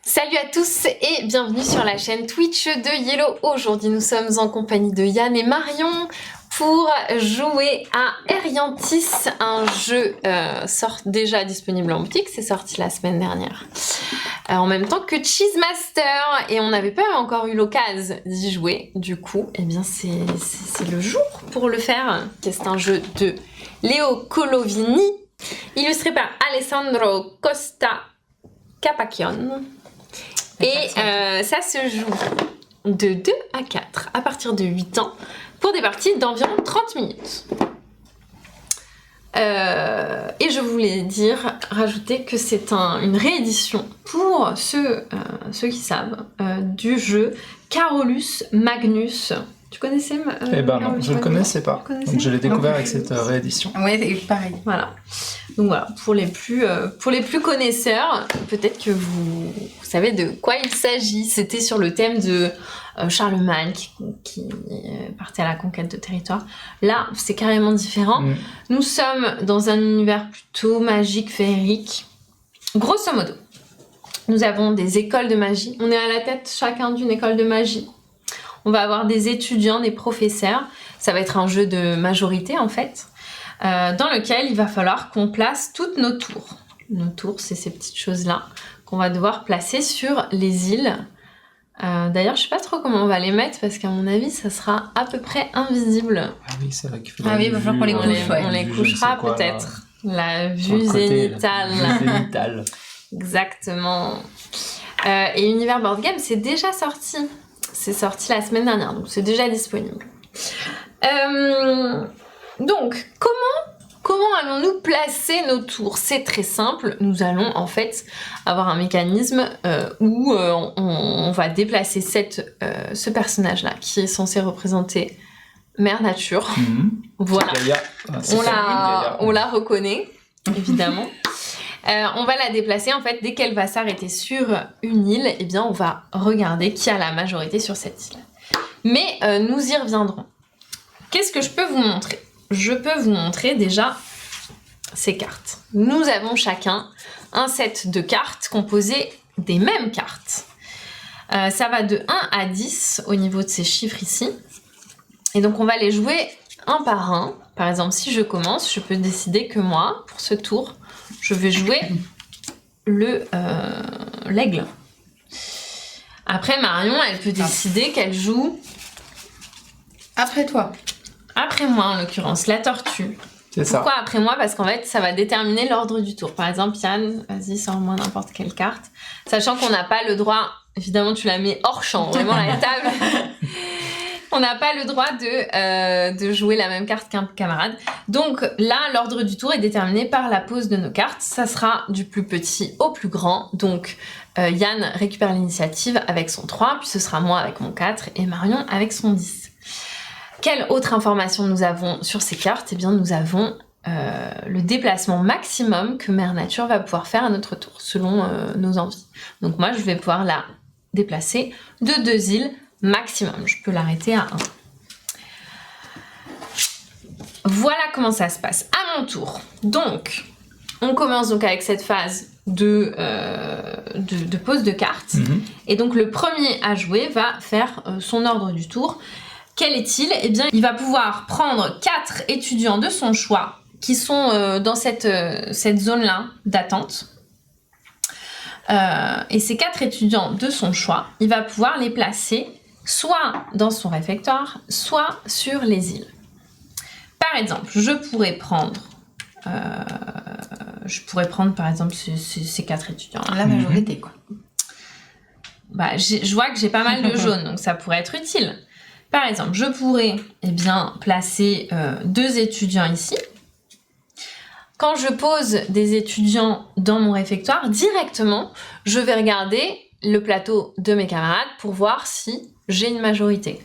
Salut à tous et bienvenue sur la chaîne Twitch de Yellow. Aujourd'hui nous sommes en compagnie de Yann et Marion pour jouer à Eriantis, un jeu déjà disponible en boutique, c'est sorti la semaine dernière. En même temps que Cheese Master, et on n'avait pas encore eu l'occasion d'y jouer, du coup eh bien c'est le jour pour le faire. C'est un jeu de Leo Colovini, illustré par Alessandro Costa Capacchione. Et ça se joue de 2 à 4 à partir de 8 ans pour des parties d'environ 30 minutes. Et je voulais rajouter que c'est une réédition pour ceux qui savent du jeu Carolus Magnus. Tu connaissais Eh ben non, je ne le connaissais pas. Donc je l'ai découvert avec cette réédition. Ouais, pareil. Voilà. Donc voilà, pour les plus connaisseurs, peut-être que vous savez de quoi il s'agit. C'était sur le thème de Charlemagne qui partait à la conquête de territoire. Là, c'est carrément différent. Nous sommes dans un univers plutôt magique, féerique. Grosso modo, nous avons des écoles de magie. On est à la tête chacun d'une école de magie. On va avoir des étudiants, des professeurs. Ça va être un jeu de majorité en fait, dans lequel il va falloir qu'on place toutes nos tours. Nos tours, c'est ces petites choses-là qu'on va devoir placer sur les îles. D'ailleurs, je sais pas trop comment on va les mettre parce qu'à mon avis, ça sera à peu près invisible. Ah oui, c'est vrai qu'il faudrait. Ah oui, il va falloir qu'on les couche. On les couchera peut-être. La vue zénitale. La vue zénitale. Exactement. Et Univers Board Game, c'est déjà sorti. C'est sorti la semaine dernière, donc c'est déjà disponible. Donc, comment allons-nous placer nos tours? C'est très simple. Nous allons en fait avoir un mécanisme où on va déplacer ce personnage-là qui est censé représenter Mère Nature. Voilà. On la reconnaît, évidemment. On va la déplacer en fait dès qu'elle va s'arrêter sur une île, eh bien on va regarder qui a la majorité sur cette île. Mais nous y reviendrons. Qu'est-ce que je peux vous montrer? Je peux vous montrer déjà ces cartes. Nous avons chacun un set de cartes composé des mêmes cartes. Ça va de 1 à 10 au niveau de ces chiffres ici. Et donc on va les jouer un par un. Par exemple, si je commence, je peux décider que moi, pour ce tour, je vais jouer l'aigle. Après, Marion, elle peut décider qu'elle joue... Après toi. Après moi, en l'occurrence, la tortue. C'est ça. Pourquoi après moi? Parce qu'en fait, ça va déterminer l'ordre du tour. Par exemple, Yann, vas-y, sors-moi n'importe quelle carte. Sachant qu'on n'a pas le droit... Évidemment, tu la mets hors champ, vraiment la table... On n'a pas le droit de jouer la même carte qu'un camarade. Donc là, l'ordre du tour est déterminé par la pose de nos cartes. Ça sera du plus petit au plus grand. Donc Yann récupère l'initiative avec son 3, puis ce sera moi avec mon 4 et Marion avec son 10. Quelle autre information nous avons sur ces cartes? Eh bien, nous avons le déplacement maximum que Mère Nature va pouvoir faire à notre tour, selon nos envies. Donc moi, je vais pouvoir la déplacer de 2 îles maximum, je peux l'arrêter à 1. Voilà comment ça se passe. À mon tour. Donc, on commence donc avec cette phase de pose de cartes. Et donc, le premier à jouer va faire son ordre du tour. Quel est-il? Eh bien, il va pouvoir prendre 4 étudiants de son choix qui sont dans cette zone-là d'attente. Et ces 4 étudiants de son choix, il va pouvoir les placer soit dans son réfectoire, soit sur les îles. Par exemple, je pourrais prendre par exemple ces 4 étudiants. La majorité, quoi. Bah, je vois que j'ai pas mal de jaunes, donc ça pourrait être utile. Par exemple, je pourrais placer 2 étudiants ici. Quand je pose des étudiants dans mon réfectoire, directement, je vais regarder le plateau de mes camarades pour voir si j'ai une majorité.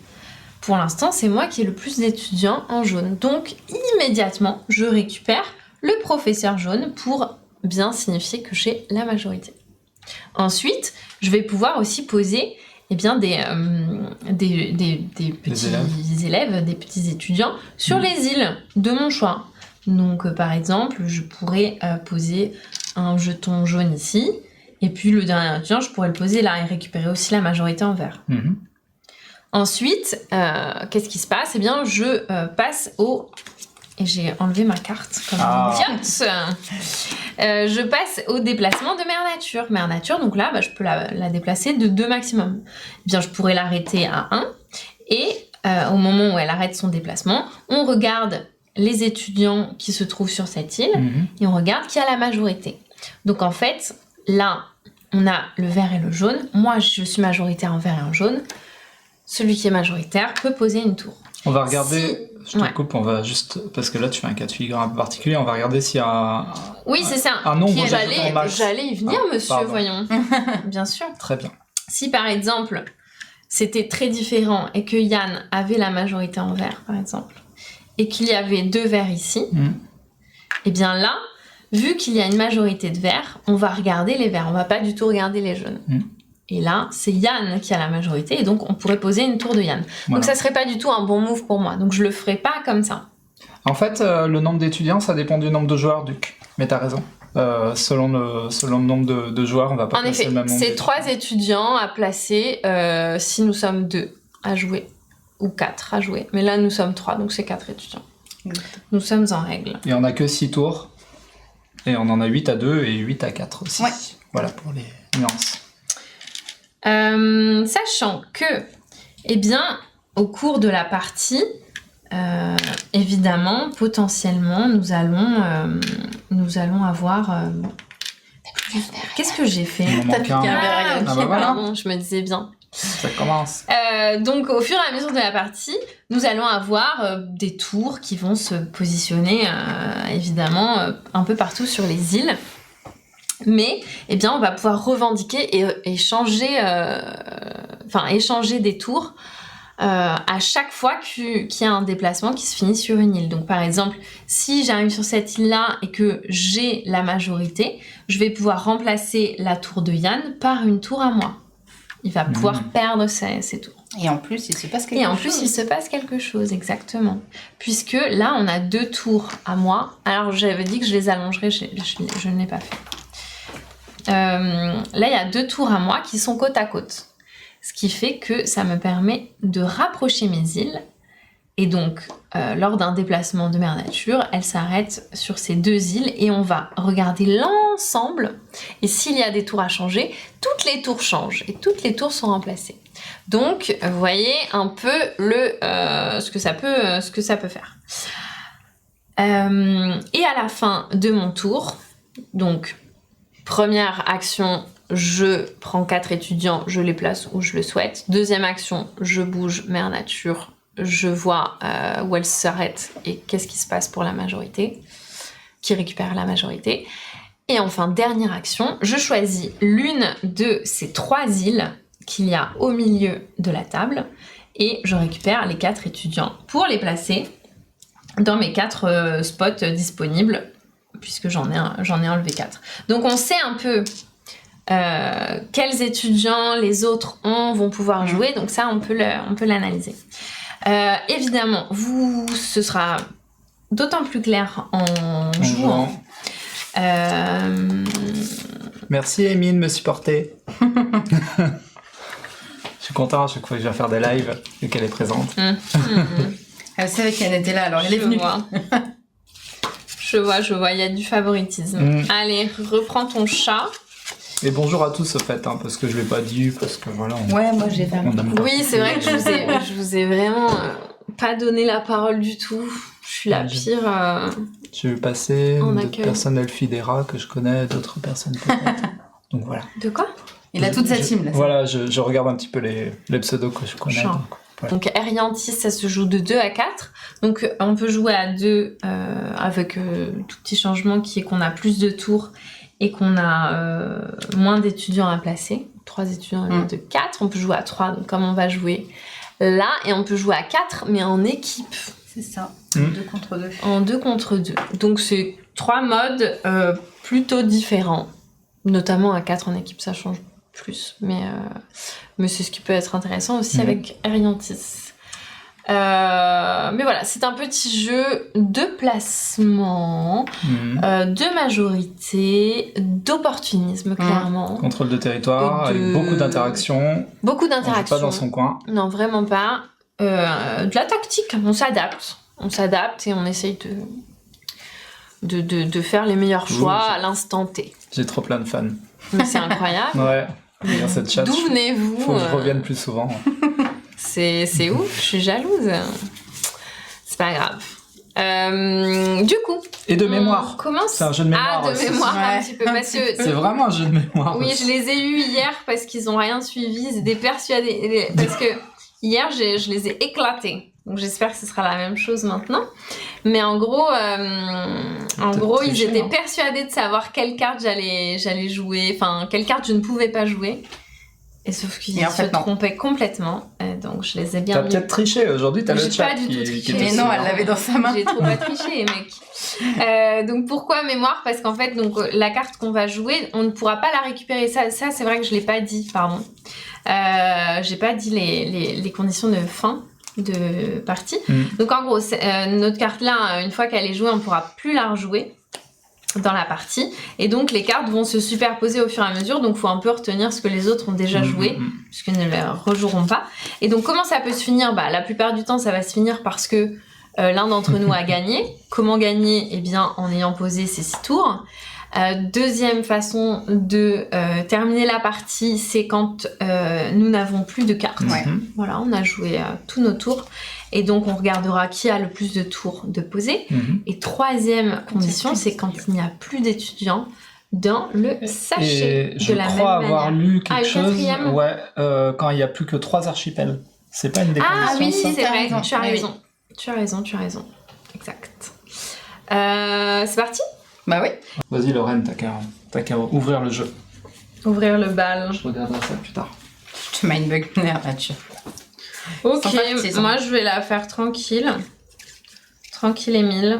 Pour l'instant, c'est moi qui ai le plus d'étudiants en jaune. Donc, immédiatement, je récupère le professeur jaune pour bien signifier que j'ai la majorité. Ensuite, je vais pouvoir aussi poser des petits élèves, des petits étudiants sur les îles de mon choix. Donc, par exemple, je pourrais poser un jeton jaune ici Et puis le dernier étudiant, je pourrais le poser là et récupérer aussi la majorité en vert. Ensuite, qu'est-ce qui se passe? Eh bien, je passe au... Et j'ai enlevé ma carte comme une idiote. Je passe au déplacement de Mère Nature. Mère Nature, donc là, je peux la déplacer de 2 maximum. Eh bien, je pourrais l'arrêter à 1. Et au moment où elle arrête son déplacement, on regarde les étudiants qui se trouvent sur cette île et on regarde qui a la majorité. Donc en fait, là, on a le vert et le jaune. Moi, je suis majoritaire en vert et en jaune. Celui qui est majoritaire peut poser une tour. On va regarder, je te coupe, on va juste, parce que là tu fais un cas de figure un peu particulier, on va regarder s'il y a c'est ça. Un nombre J'allais y venir, monsieur, voyons. Bien sûr. Très bien. Si par exemple, c'était très différent et que Yann avait la majorité en vert, par exemple, et qu'il y avait 2 verts ici, et bien là, vu qu'il y a une majorité de verts, on va regarder les verts, on va pas du tout regarder les jaunes. Et là, c'est Yann qui a la majorité, et donc on pourrait poser une tour de Yann. Donc ça serait pas du tout un bon move pour moi, donc je le ferai pas comme ça. En fait, le nombre d'étudiants, ça dépend du nombre de joueurs, Duc. Mais t'as raison. Selon le nombre de joueurs, on va pas placer le même nombre. En effet, c'est 3 étudiants à placer si nous sommes 2 à jouer, ou 4 à jouer. Mais là, nous sommes 3, donc c'est 4 étudiants. Nous sommes en règle. Et on a que 6 tours, et on en a 8 à 2 et 8 à 4 aussi. Voilà pour les nuances. Sachant que, eh bien, au cours de la partie, évidemment, potentiellement, nous allons avoir... Qu'est-ce que j'ai fait? T'as piqué un verre à Yann. Pardon, je me disais bien. Ça commence. Donc, au fur et à mesure de la partie, nous allons avoir des tours qui vont se positionner, évidemment, un peu partout sur les îles. Mais, eh bien, on va pouvoir revendiquer et échanger des tours à chaque fois qu'il y a un déplacement qui se finit sur une île. Donc, par exemple, si j'arrive sur cette île-là et que j'ai la majorité, je vais pouvoir remplacer la tour de Yann par une tour à moi. Il va pouvoir perdre ses tours. Et en plus, il se passe quelque chose. Exactement. Puisque là, on a 2 tours à moi. Alors, j'avais dit que je les allongerais, je ne l'ai pas fait. Là, il y a 2 tours à moi qui sont côte à côte. Ce qui fait que ça me permet de rapprocher mes îles. Et donc, lors d'un déplacement de Mère Nature, elle s'arrête sur ces 2 îles et on va regarder l'ensemble. Et s'il y a des tours à changer, toutes les tours changent et toutes les tours sont remplacées. Donc, vous voyez un peu ce que ça peut faire. Et à la fin de mon tour, donc... Première action, je prends 4 étudiants, je les place où je le souhaite. Deuxième action, je bouge Mère Nature, je vois où elle s'arrête et qu'est-ce qui se passe pour la majorité, qui récupère la majorité. Et enfin, dernière action, je choisis l'une de ces 3 îles qu'il y a au milieu de la table et je récupère les 4 étudiants pour les placer dans mes 4 spots disponibles, puisque j'en ai enlevé 4. Donc on sait un peu quels étudiants les autres vont pouvoir jouer, donc ça on peut l'analyser. Évidemment, ce sera d'autant plus clair en jouant. Merci Émile de me supporter. Je suis content à chaque fois que je viens faire des lives et qu'elle est présente. Elle savait qu'elle était là, alors elle est venue. Je vois, il y a du favoritisme. Allez, reprends ton chat. Et bonjour à tous, au fait, parce que je ne l'ai pas dit, parce que voilà... Ouais, moi j'ai pas... Oui, c'est vrai que je vous ai vraiment pas donné la parole du tout. Je suis la pire... Je vais passer d'autres personnes Elfidera que je connais, d'autres personnes peut-être. Donc voilà. De quoi? Il a toute sa team, là. Voilà, je regarde un petit peu les pseudos que je connais. Donc Eriantis, ça se joue de 2 à 4. Donc on peut jouer à 2 avec tout petit changement qui est qu'on a plus de tours et qu'on a moins d'étudiants à placer. 3 étudiants au lieu de 4. On peut jouer à 3, donc comme on va jouer là. Et on peut jouer à 4, mais en équipe. C'est ça, 2 contre 2. En 2 contre 2. Donc c'est 3 modes plutôt différents. Notamment à 4 en équipe, ça change plus. Mais c'est ce qui peut être intéressant aussi avec Eriantis. Mais voilà, c'est un petit jeu de placement, de majorité, d'opportunisme, clairement. Contrôle de territoire, avec beaucoup d'interactions. Beaucoup On joue d'interactions. pas dans son coin. Non, vraiment pas. De la tactique, on s'adapte. On s'adapte et on essaye de faire les meilleurs choix à l'instant T. J'ai trop plein de fans. Mais c'est incroyable. Ouais, dans cette chat. D'où venez-vous Faut que je revienne plus souvent. C'est ouf, je suis jalouse. C'est pas grave. Du coup. Et de mémoire. Comment C'est un jeu de mémoire. Ah, de aussi. mémoire un Ouais. petit peu. Parce que C'est vraiment un jeu de mémoire. oui, aussi. je les ai eus hier parce qu'ils ont rien suivi. Ils étaient persuadés. Parce que hier, je les ai éclatés. Donc j'espère que ce sera la même chose maintenant. Mais en gros, ils triché, étaient hein. persuadés de savoir quelle carte j'allais jouer. Enfin, quelle carte je ne pouvais pas jouer. Et sauf qu'ils Et en se fait, non. trompaient complètement. Donc je les ai bien T'as mis. peut-être triché. Aujourd'hui, t'as le J'ai chat pas du tout triché. qui Mais était non, dessus, elle hein. l'avait dans sa main. J'ai trop pas triché, mec. Donc pourquoi mémoire? Parce qu'en fait, donc la carte qu'on va jouer, on ne pourra pas la récupérer. Ça c'est vrai que je l'ai pas dit, pardon. J'ai pas dit les conditions de fin de partie. Donc en gros, notre carte là, une fois qu'elle est jouée, on pourra plus la rejouer dans la partie. Et donc les cartes vont se superposer au fur et à mesure. Donc il faut un peu retenir ce que les autres ont déjà joué, puisqu'ils ne les rejoueront pas. Et donc comment ça peut se finir? La plupart du temps, ça va se finir parce que l'un d'entre nous a gagné. Comment gagner? Eh bien, en ayant posé ses 6 tours. Deuxième façon de terminer la partie, c'est quand nous n'avons plus de cartes. Ouais. Voilà, on a joué tous nos tours. Et donc, on regardera qui a le plus de tours de poser. Et troisième condition, c'est quand il n'y a plus d'étudiants dans le sachet. Et je de la crois même avoir manière. lu quelque une chose. quatrième Ouais, quand il n'y a plus que 3 archipels. C'est pas une des Ah conditions, oui, ça c'est vrai, raison. tu as Oui. raison. Tu as raison. Exact. C'est parti? Bah oui. Vas-y, Lorraine, t'as qu'à ouvrir le jeu. Ouvrir le bal. Je regarderai ça plus tard. Je te mindbug là-dessus. Ok, Sans partie, sans moi je vais la faire tranquille. Tranquille, Émile.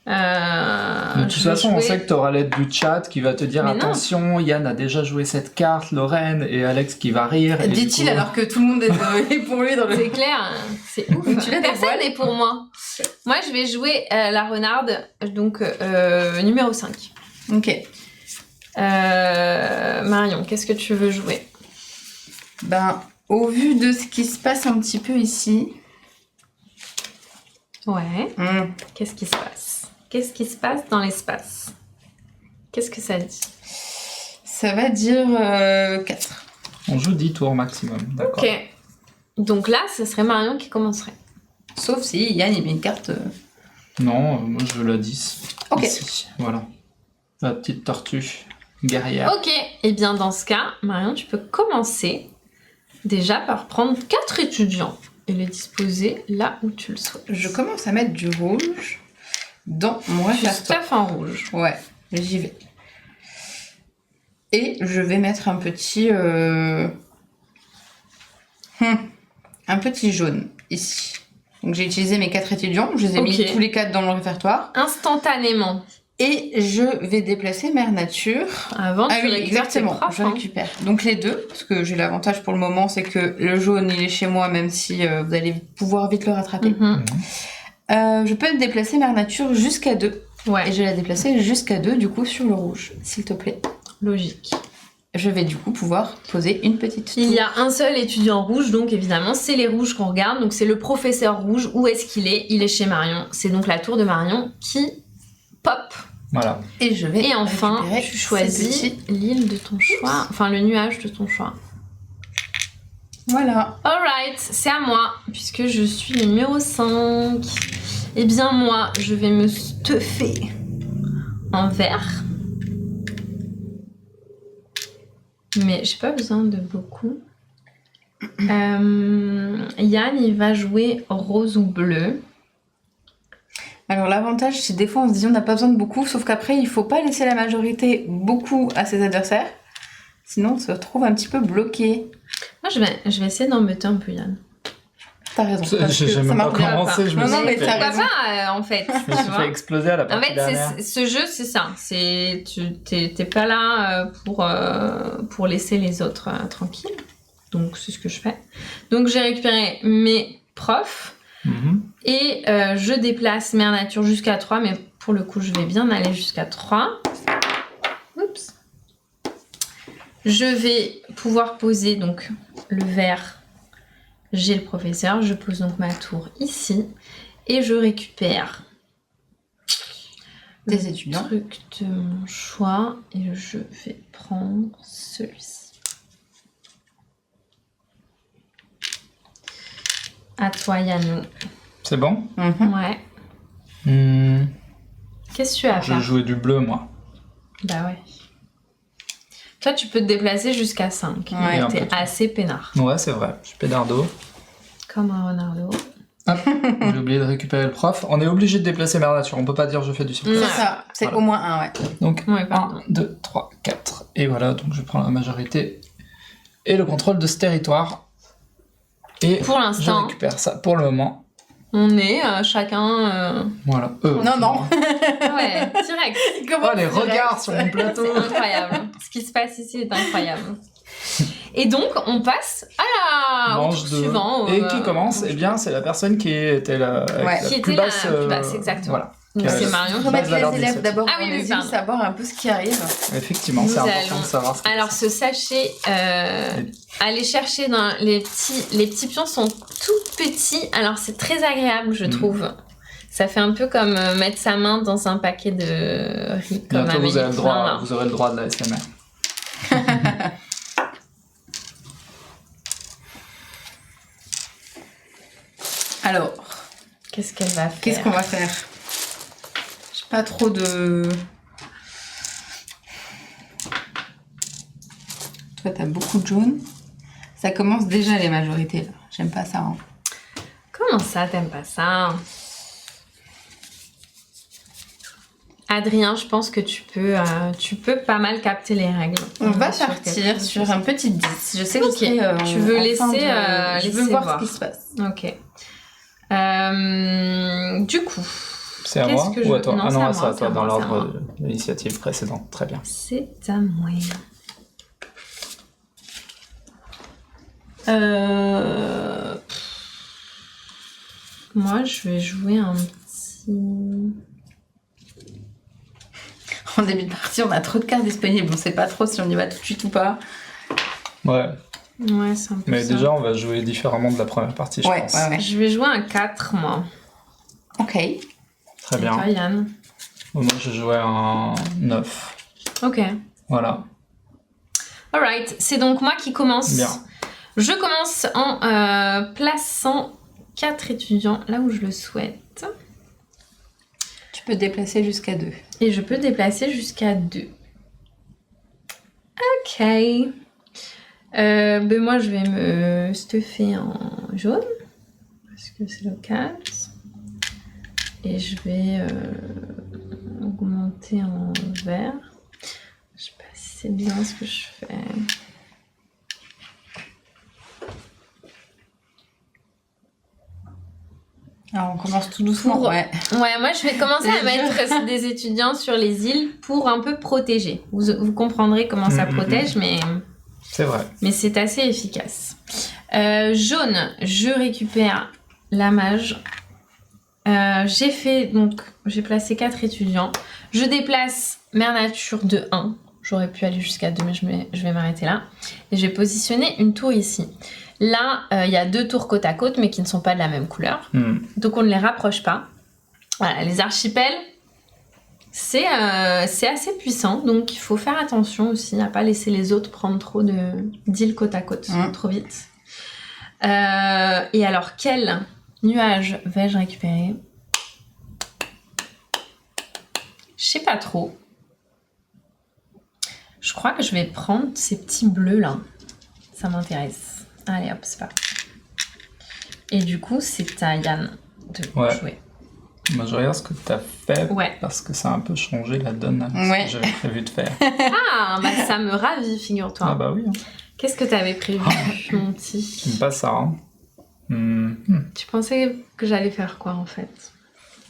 De toute façon, on sait que tu auras l'aide du chat qui va te dire Mais non. attention, Yann a déjà joué cette carte, Lorraine et Alex qui va rire. et du Dit-il coup- alors que tout le monde est pour lui dans le. C'est clair, c'est ouf. Tu l'as Personne dévoilé. n'est pour moi. Moi, je vais jouer la renarde, donc numéro 5. Ok. Marion, qu'est-ce que tu veux jouer? Ben, au vu de ce qui se passe un petit peu ici. Ouais. Qu'est-ce qui se passe? Qu'est-ce qui se passe dans l'espace? Qu'est-ce que ça dit? Ça va dire 4. On joue 10 tours maximum, d'accord. Ok. Donc là, ce serait Marion qui commencerait. Sauf si Yann il met une carte. Non, moi je veux la 10. Ok. Ici, voilà. La petite tortue guerrière. Ok. Et bien dans ce cas, Marion, tu peux commencer déjà par prendre 4 étudiants et les disposer là où tu le souhaites. Je commence à mettre du rouge dans mon répertoire. Juste en rouge. Ouais, j'y vais. Et je vais mettre un petit jaune ici. Donc j'ai utilisé mes 4 étudiants, je les ai mis Ok. tous les 4 dans le répertoire. Instantanément. Et je vais déplacer Mère Nature. Avant, Ah tu oui, récupères tes exactement. profs, Je hein. récupère. Donc les deux, parce que j'ai l'avantage pour le moment, c'est que le jaune il est chez moi, même si vous allez pouvoir vite le rattraper. Mhm. Je peux déplacer Mère Nature jusqu'à 2. Ouais, Et je vais la déplacer jusqu'à 2 du coup sur le rouge, s'il te plaît. logique. Je vais du coup pouvoir poser une petite Il tour. y a un seul étudiant rouge, donc évidemment, c'est les rouges qu'on regarde. Donc c'est le professeur rouge. Où est-ce qu'il est? Il est chez Marion. C'est donc la tour de Marion qui pop. Voilà. Et je vais Et enfin, récupérer tu ces choisis petits- l'île de ton choix. Enfin, le nuage de ton choix. Voilà. Alright, c'est à moi, puisque je suis numéro 5. Eh bien moi, je vais me stuffer en vert. Mais j'ai pas besoin de beaucoup. Yann, il va jouer rose ou bleu. Alors l'avantage, c'est des fois on se dit on n'a pas besoin de beaucoup, sauf qu'après il faut pas laisser la majorité beaucoup à ses adversaires. Sinon on se retrouve un petit peu bloqué. Moi, je vais essayer d'embêter un peu Yann. T'as raison. parce J'ai que jamais ça pas marche bien. commencé, je me Non, non, suis mais fait- t'as Pourquoi raison. pas, en fait, Je me tu suis vois. fait exploser à la En partie fait, dernière. ce jeu, c'est ça. T'es pas là pour laisser les autres tranquilles. Donc, c'est ce que je fais. Donc, j'ai récupéré mes prof. Mhm. Et je déplace mère nature jusqu'à 3, mais pour le coup, je vais bien aller jusqu'à 3. Oups. Je vais pouvoir poser donc le vert. J'ai le professeur. Je pose donc ma tour ici. Et je récupère Des étudiants. le truc de mon choix. Et je vais prendre celui-ci. À toi, Yannou. C'est bon? Mhm. Ouais. Hmm, Qu'est-ce que tu as à Je faire? jouais du bleu, moi. Bah ouais. Toi, tu peux te déplacer jusqu'à 5. Ouais, un T'es peu trop. assez peinard. Ouais, c'est vrai. Je suis pédardo. Comme un renardo. J'ai oublié de récupérer le prof. On est obligé de déplacer mère nature. On peut pas dire je fais du surplace. C'est ça, c'est Voilà. au moins un, ouais. Donc, Ouais, 1, pardon. 2, 3, 4. Et voilà, donc je prends la majorité et le contrôle de ce territoire. Et Pour je l'instant, récupère ça pour le moment. on est chacun... Voilà. Non. Ouais, direct. Oh, les regards sur mon plateau. C'est incroyable. Ce qui se passe ici est incroyable. Et donc, on passe à la... au Manche tour 2. suivant. Et qui commence? manche Eh bien, c'est la personne qui était la, avec Ouais. la Qui plus était basse. la plus basse, exactement. Voilà. Donc, Qui a c'est la- Marion. Remettre Base valeur les élèves 17. d'abord Ah dans oui, les oui, îles, pardon. savoir un peu ce qui arrive. Effectivement, Nous c'est important allons- de savoir ce qui Alors, ce sachet, aller chercher dans les petits pions sont tout petits. Alors, c'est très agréable, je trouve. Ça fait un peu comme mettre sa main dans un paquet de riz. Comme Bientôt, vous, Amélie avez le droit, Poulain, là. vous aurez le droit de la SMR. Alors, Qu'est-ce qu'elle va faire? qu'est-ce qu'on va faire? J'ai pas trop de... Toi, t'as beaucoup de jaune. Ça commence déjà les majorités, là. J'aime pas ça, hein. Comment ça, t'aimes pas ça? Adrien, je pense que tu peux pas mal capter les règles. On va Sur partir quelque sur chose. un petit 10. Je sais que Ok. je serai, Tu veux en laisser, fin de- Je laisser veux voir voir. ce qui se passe. Ok. Du coup, C'est à Qu'est-ce moi que ou à je- toi? non, Ah c'est à non, moi, c'est à c'est toi à dans moi, c'est à l'ordre de l'initiative précédente. Très bien. c'est à moi. Moi, je vais jouer un petit... En début de partie, on a trop de cartes disponibles. On sait pas trop si on y va tout de suite ou pas. Ouais, Ouais, c'est un peu mais ça. déjà, on va jouer différemment de la première partie, je Ouais, pense. ouais. Je vais jouer un 4, moi. Ok. Très Et bien. toi, Yann? Moi, je jouais un 9. Ok. Voilà. Alright, c'est donc moi qui commence. Bien. Je commence en plaçant 4 étudiants là où je le souhaite. Tu peux te déplacer jusqu'à 2. Et je peux déplacer jusqu'à 2. Ok. Ben moi, je vais me stuffer en jaune. Parce que c'est l'occasion. Et je vais augmenter en vert. Je sais pas si c'est bien ce que je fais. Alors, on commence tout doucement. Pour- Ouais. Ouais, moi je vais commencer à mettre des étudiants sur les îles pour un peu protéger. Vous comprendrez comment ça protège, C'est vrai. mais c'est assez efficace. Jaune, je récupère la mage. J'ai placé 4 étudiants. Je déplace Mère Nature de 1. J'aurais pu aller jusqu'à 2, mais je vais m'arrêter là. Et je vais positionner une tour ici. Là, il y a 2 tours côte à côte, mais qui ne sont pas de la même couleur. Donc on ne les rapproche pas. Voilà, les archipels, c'est assez puissant. Donc il faut faire attention aussi à ne pas laisser les autres prendre trop d'îles côte à côte, trop vite. Et alors, quel nuage vais-je récupérer? Je sais pas trop. Je crois que je vais prendre ces petits bleus là. Ça m'intéresse. Allez hop, c'est parti. Et du coup, c'est à Yann de jouer. Moi, je regarde ce que tu as fait parce que ça a un peu changé la donne à ce que j'avais prévu de faire. Ah, bah ça me ravit, figure-toi. Ah bah oui. Qu'est-ce que tu avais prévu, mon petit? J'aime pas ça. Hein. Tu pensais que j'allais faire quoi en fait?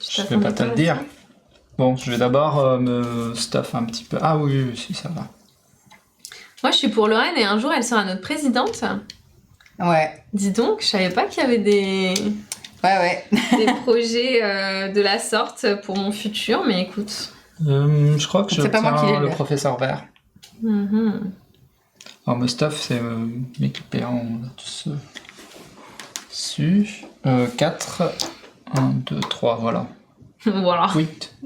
Je vais pas te le dire. Bon, je vais d'abord me stuff un petit peu. Ah oui, si ça va. Moi, je suis pour Lorraine et un jour, elle sera notre présidente. Ouais. Dis donc, je savais pas qu'il y avait des Ouais. projets de la sorte pour mon futur, mais écoute. Je crois que je C'est pas moi qui l'ai tiens le lu. professeur vert. Mhm. Alors, Mustapha, c'est m'équiper, on a tous su. 4, 1, 2, 3, voilà. Voilà. 8.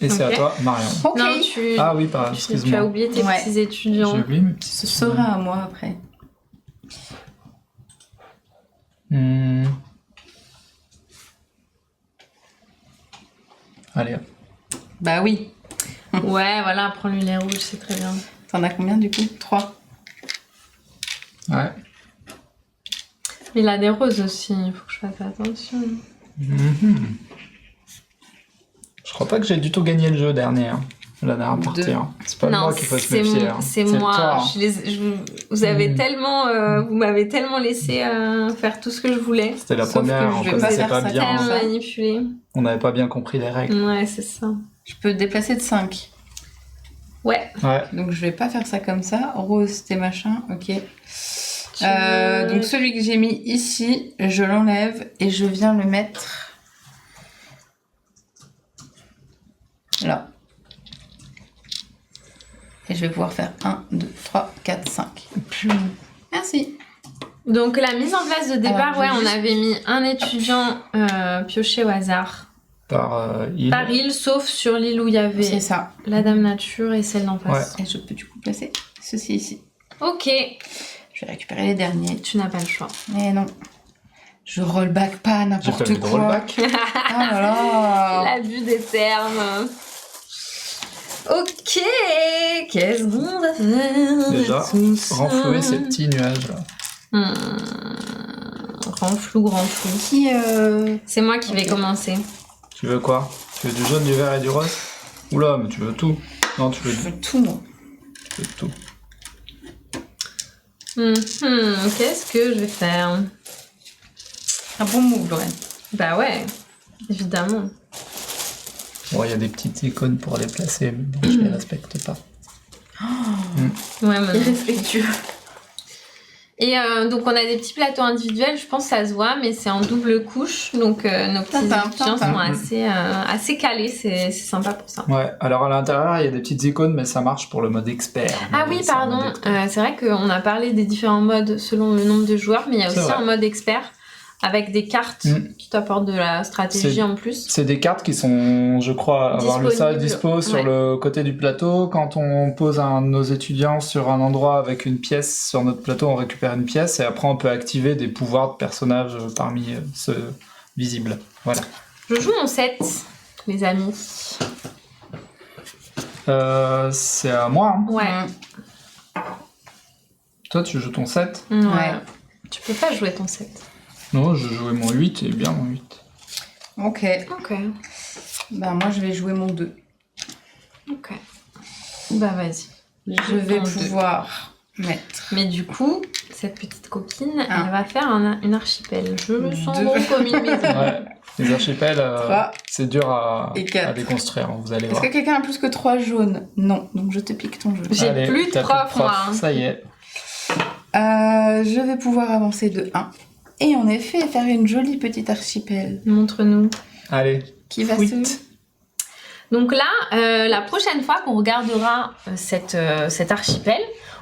Et c'est Ok. à toi, Marion. Ok. Non, tu, Ah oui, pardon, tu as excuse-moi. oublié tes Ouais. petits étudiants. J'ai oublié mes petits Ce sera à moi après. Allez, hop. Bah oui. Ouais, voilà, prends-lui les rouges, c'est très bien. T'en as combien du coup? 3. Ouais. Il a des roses aussi, il faut que je fasse attention. Je crois pas que j'ai du tout gagné le jeu dernier. La dernière partie. Hein. C'est pas moi qu'il faut se méfier. Hein. C'est C'est moi. toi, hein. Vous avez tellement, vous m'avez tellement laissé faire tout ce que je voulais. C'était la Sauf que première, je on vais connaissait pas pas faire ça bien. comme Tellement ça. manipulé. On n'avait pas bien compris les règles. Ouais, c'est ça. Je peux te déplacer de 5. Ouais. Ouais. Donc je vais pas faire ça comme ça. Rose, tes machins, ok. Tu veux- Donc celui que j'ai mis ici, je l'enlève et je viens le mettre là. Et je vais pouvoir faire 1, 2, 3, 4, 5. Merci. Donc la mise en place de départ, Alors, je vais on juste- avait mis un étudiant pioché au hasard Par île. par île, sauf sur l'île où il y C'est avait ça. la Dame Nature et celle d'en face. Et je peux du coup placer ceci ici. Ok, Je vais récupérer les derniers. tu n'as pas le choix. Mais non. Je rollback pas J'ai n'importe pas vu de quoi. rollback. Oh là là. L'abus des termes. Ok, qu'est-ce qu'on va faire Déjà, de tout ça renflouer ces petits nuages là. Renflou. Qui C'est moi qui vais Ok. commencer. Tu veux quoi? Tu veux du jaune, du vert et du rose? Oula, mais tu veux tout. Non, tu Je veux veux tout moi. tout. Qu'est-ce que je vais faire? Un bon move, Lorraine. Bah ouais, évidemment. Bon, il y a des petites icônes pour les placer, mais bon, je les respecte pas. Ouais, mais non. Irrespectueux. Et donc on a des petits plateaux individuels, je pense que ça se voit, mais c'est en double couche, donc nos petits Tintin, étudiants tintin. sont assez calés, c'est sympa pour ça. Ouais, alors à l'intérieur, il y a des petites icônes, mais ça marche pour le mode expert. Ah Mais oui, c'est en pardon, mode expert. c'est vrai qu'on a parlé des différents modes selon le nombre de joueurs, mais il y a C'est aussi vrai. un mode expert avec des cartes qui t'apportent de la stratégie C'est- en plus. C'est des cartes qui sont, je crois, avoir lu ça, Disponibles. dispo sur Ouais. le côté du plateau. Quand on pose un de nos étudiants sur un endroit avec une pièce sur notre plateau, on récupère une pièce et après on peut activer des pouvoirs de personnages parmi ceux visibles. Voilà. Je joue mon 7, les amis. C'est à moi. Hein. Ouais. Toi, tu joues ton 7. Ouais. Ouais. Tu peux pas jouer ton 7. Non, je jouais mon 8 et bien mon 8. Ok. Ok. Ben moi je vais jouer mon 2. Ok. Bah vas-y. Je vais Ton deux. pouvoir mettre. Mais du coup, cette petite coquine, Un. elle va faire une archipel. Je le sens Deux. gros comme une maison. Ouais. Les archipels, Trois. c'est dur à Et quatre. déconstruire, vous allez Est-ce voir. que quelqu'un a plus que 3 jaunes? Non, donc je te pique ton jaune. J'ai Allez, plus de t'as prof, moi, hein. Ça y est. Je vais pouvoir avancer de 1. Et en effet, faire une jolie petite archipel Montre-nous. Allez. qui va Fuite. se... Donc là, la prochaine fois qu'on regardera cet archipel,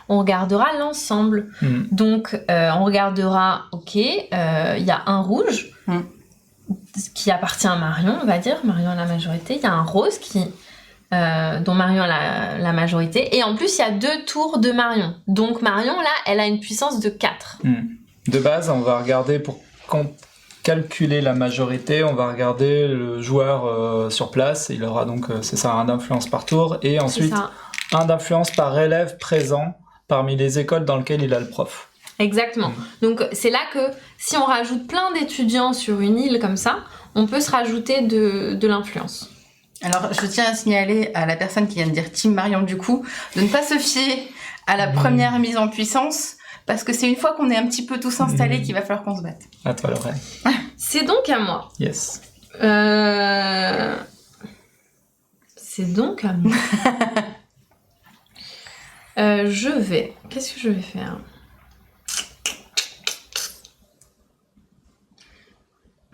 on regardera l'ensemble. Donc, on regardera, ok, il y a un rouge qui appartient à Marion, on va dire. Marion a la majorité. Il y a un rose dont Marion a la majorité. Et en plus, il y a 2 tours de Marion. Donc, Marion, là, elle a une puissance de 4. De base, on va regarder pour calculer la majorité, on va regarder le joueur sur place. Il aura donc, c'est ça, un d'influence par tour. Et ensuite, C'est ça. un d'influence par élève présent parmi les écoles dans lesquelles il a le prof. Exactement. Donc c'est là que si on rajoute plein d'étudiants sur une île comme ça, on peut se rajouter de l'influence. Alors, je tiens à signaler à la personne qui vient de dire Team Marion du coup, de ne pas se fier à la première mise en puissance, parce que c'est une fois qu'on est un petit peu tous installés qu'il va falloir qu'on se batte. À toi, Lorraine. C'est donc à moi. Yes. C'est donc à moi. je vais... Qu'est-ce que je vais faire?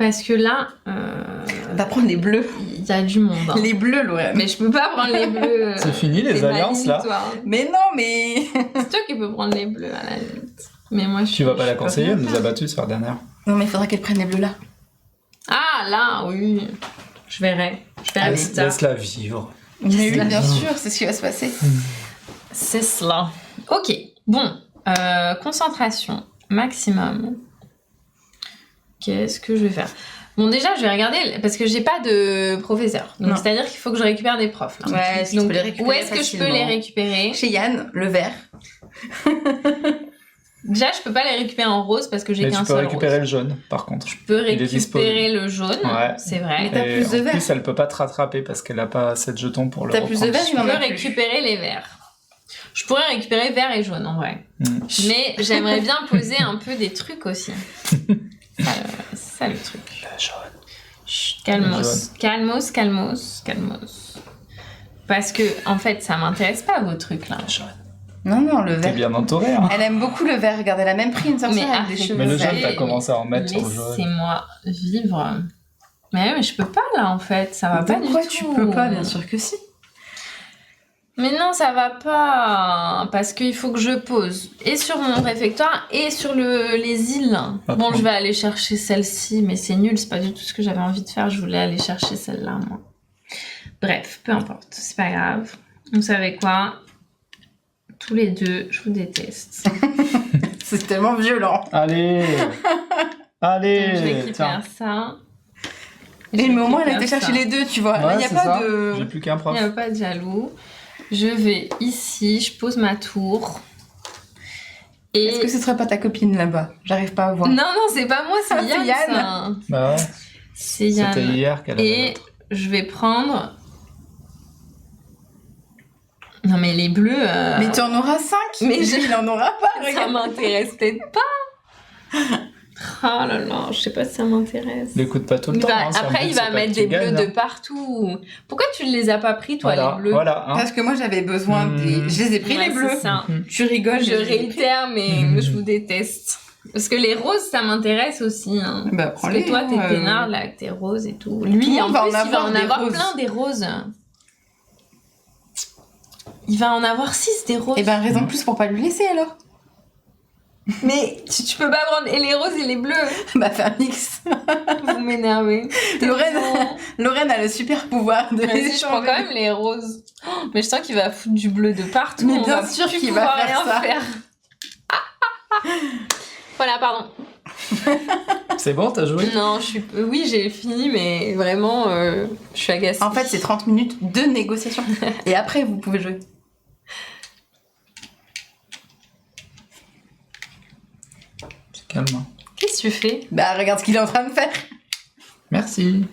Parce que là, On va prendre les bleus. il y a du monde. Hein. Les bleus, Lorraine. Mais je peux pas prendre les bleus. C'est fini les T'es alliances maligne, là. toi. Mais non, mais... C'est toi qui peux prendre les bleus à la limite. Mais moi, Tu vas pas la je peux conseiller, rien elle nous a faire. battus sur la dernière. Non, mais il faudra qu'elle prenne les bleus là. Ah, là, oui. Je verrai plus tard. Laisse-la vivre. Mais oui, la bien vie. sûr, c'est ce qui va se passer. C'est cela. Ok, bon. Concentration maximum. Qu'est-ce que je vais faire? Bon, déjà, je vais regarder, parce que j'ai pas de professeur. Donc, Non. c'est-à-dire qu'il faut que je récupère des profs. Là. Ouais, est-ce que tu Donc, peux les récupérer où est-ce que je peux facilement les récupérer? Chez Yann, le vert. Déjà, je peux pas les récupérer en rose parce que j'ai Mais tu qu'un peux seul récupérer rose. le jaune, par contre. Je peux Il est récupérer le jaune, Ouais. c'est vrai. Mais t'as Et plus de en verre. plus, elle peut pas te rattraper parce qu'elle a pas assez de jetons pour le T'as plus de reprendre. verre, Je il en peux a plus. récupérer les verts. Je pourrais récupérer vert et jaune en vrai. Mm. Mais j'aimerais bien poser un peu des trucs aussi. C'est ça le truc. Le jaune. Chut, Le calmos. Calmos. Parce que, en fait, ça m'intéresse pas vos trucs là. Le jaune. Non, non, le T'es vert. bien entouré, hein. Elle aime beaucoup le vert. Regarde, elle a même pris une sorcière Mais avec des arrête. cheveux Mais le verts. jaune, t'as commencé à en mettre sur le jaune. Laissez-moi vivre. Mais je peux pas là en fait, ça va pas du tout. Pourquoi tu peux pas? Bien sûr que si. Mais non, ça va pas. Parce qu'il faut que je pose. Et sur mon réfectoire et sur les îles. Ah, Bon, bon. je vais aller chercher celle-ci, mais c'est nul, c'est pas du tout ce que j'avais envie de faire. Je voulais aller chercher celle-là, moi. Bref, peu importe, c'est pas grave. Vous savez quoi? Tous les deux, je vous déteste. C'est tellement violent. Allez Donc, je Allez récupère Tiens. ça. Et mais au moins, elle a été récupère chercher ça. les deux, tu vois. Là, Ouais, il n'y a c'est pas ça. de... J'ai plus qu'un Il prof. n'y a pas de jaloux. Je vais ici, je pose ma tour. Et... Est-ce que ce serait pas ta copine là-bas? J'arrive pas à voir. Non, c'est pas moi, c'est Ah, Yann. c'est Yann. Ça. Bah ouais. C'est Yann. C'était hier qu'elle avait Et l'autre. je vais prendre... Non mais les bleus... Mais tu en auras 5. Mais Mais je- il en aura pas, ça regarde. m'intéresse peut-être pas. Oh là là, je sais pas si ça m'intéresse. L'écoute pas tout le temps. hein, son Après, but, il c'est va pas mettre que tu des bleus gagnes, de hein. partout. Pourquoi tu ne les as pas pris, toi, Voilà, les bleus? voilà. hein. Parce que moi, j'avais besoin des... Je les ai pris, Ouais, les bleus. c'est ça. Tu rigoles, Je les ai pris. réitère, mais je vous déteste. Parce que les roses, ça m'intéresse aussi. Hein. Bah, Parce prends-les. que toi, t'es hein, peinard, là, avec tes roses et tout. Tout Lui, le en monde plus, va en il va avoir en des avoir roses. plein des roses. Il va en avoir 6 des roses. Eh ben, raison de plus pour pas lui laisser, alors. Mais tu peux pas prendre et les roses et les bleus. Bah, fais un mix. Vous m'énervez. Lorraine a le super pouvoir de les Vas-y, je prends échanger. quand même les roses. Oh, mais je sens qu'il va foutre du bleu de partout. Mais on bien va sûr plus qu'il va pouvoir faire rien ça. faire. Voilà, pardon. C'est bon, t'as joué? Non, oui, j'ai fini, mais vraiment, je suis agacée. En fait, c'est 30 minutes de négociation. Et après, vous pouvez jouer. Calme. hein. Qu'est-ce que tu fais? Bah, regarde ce qu'il est en train de faire. Merci.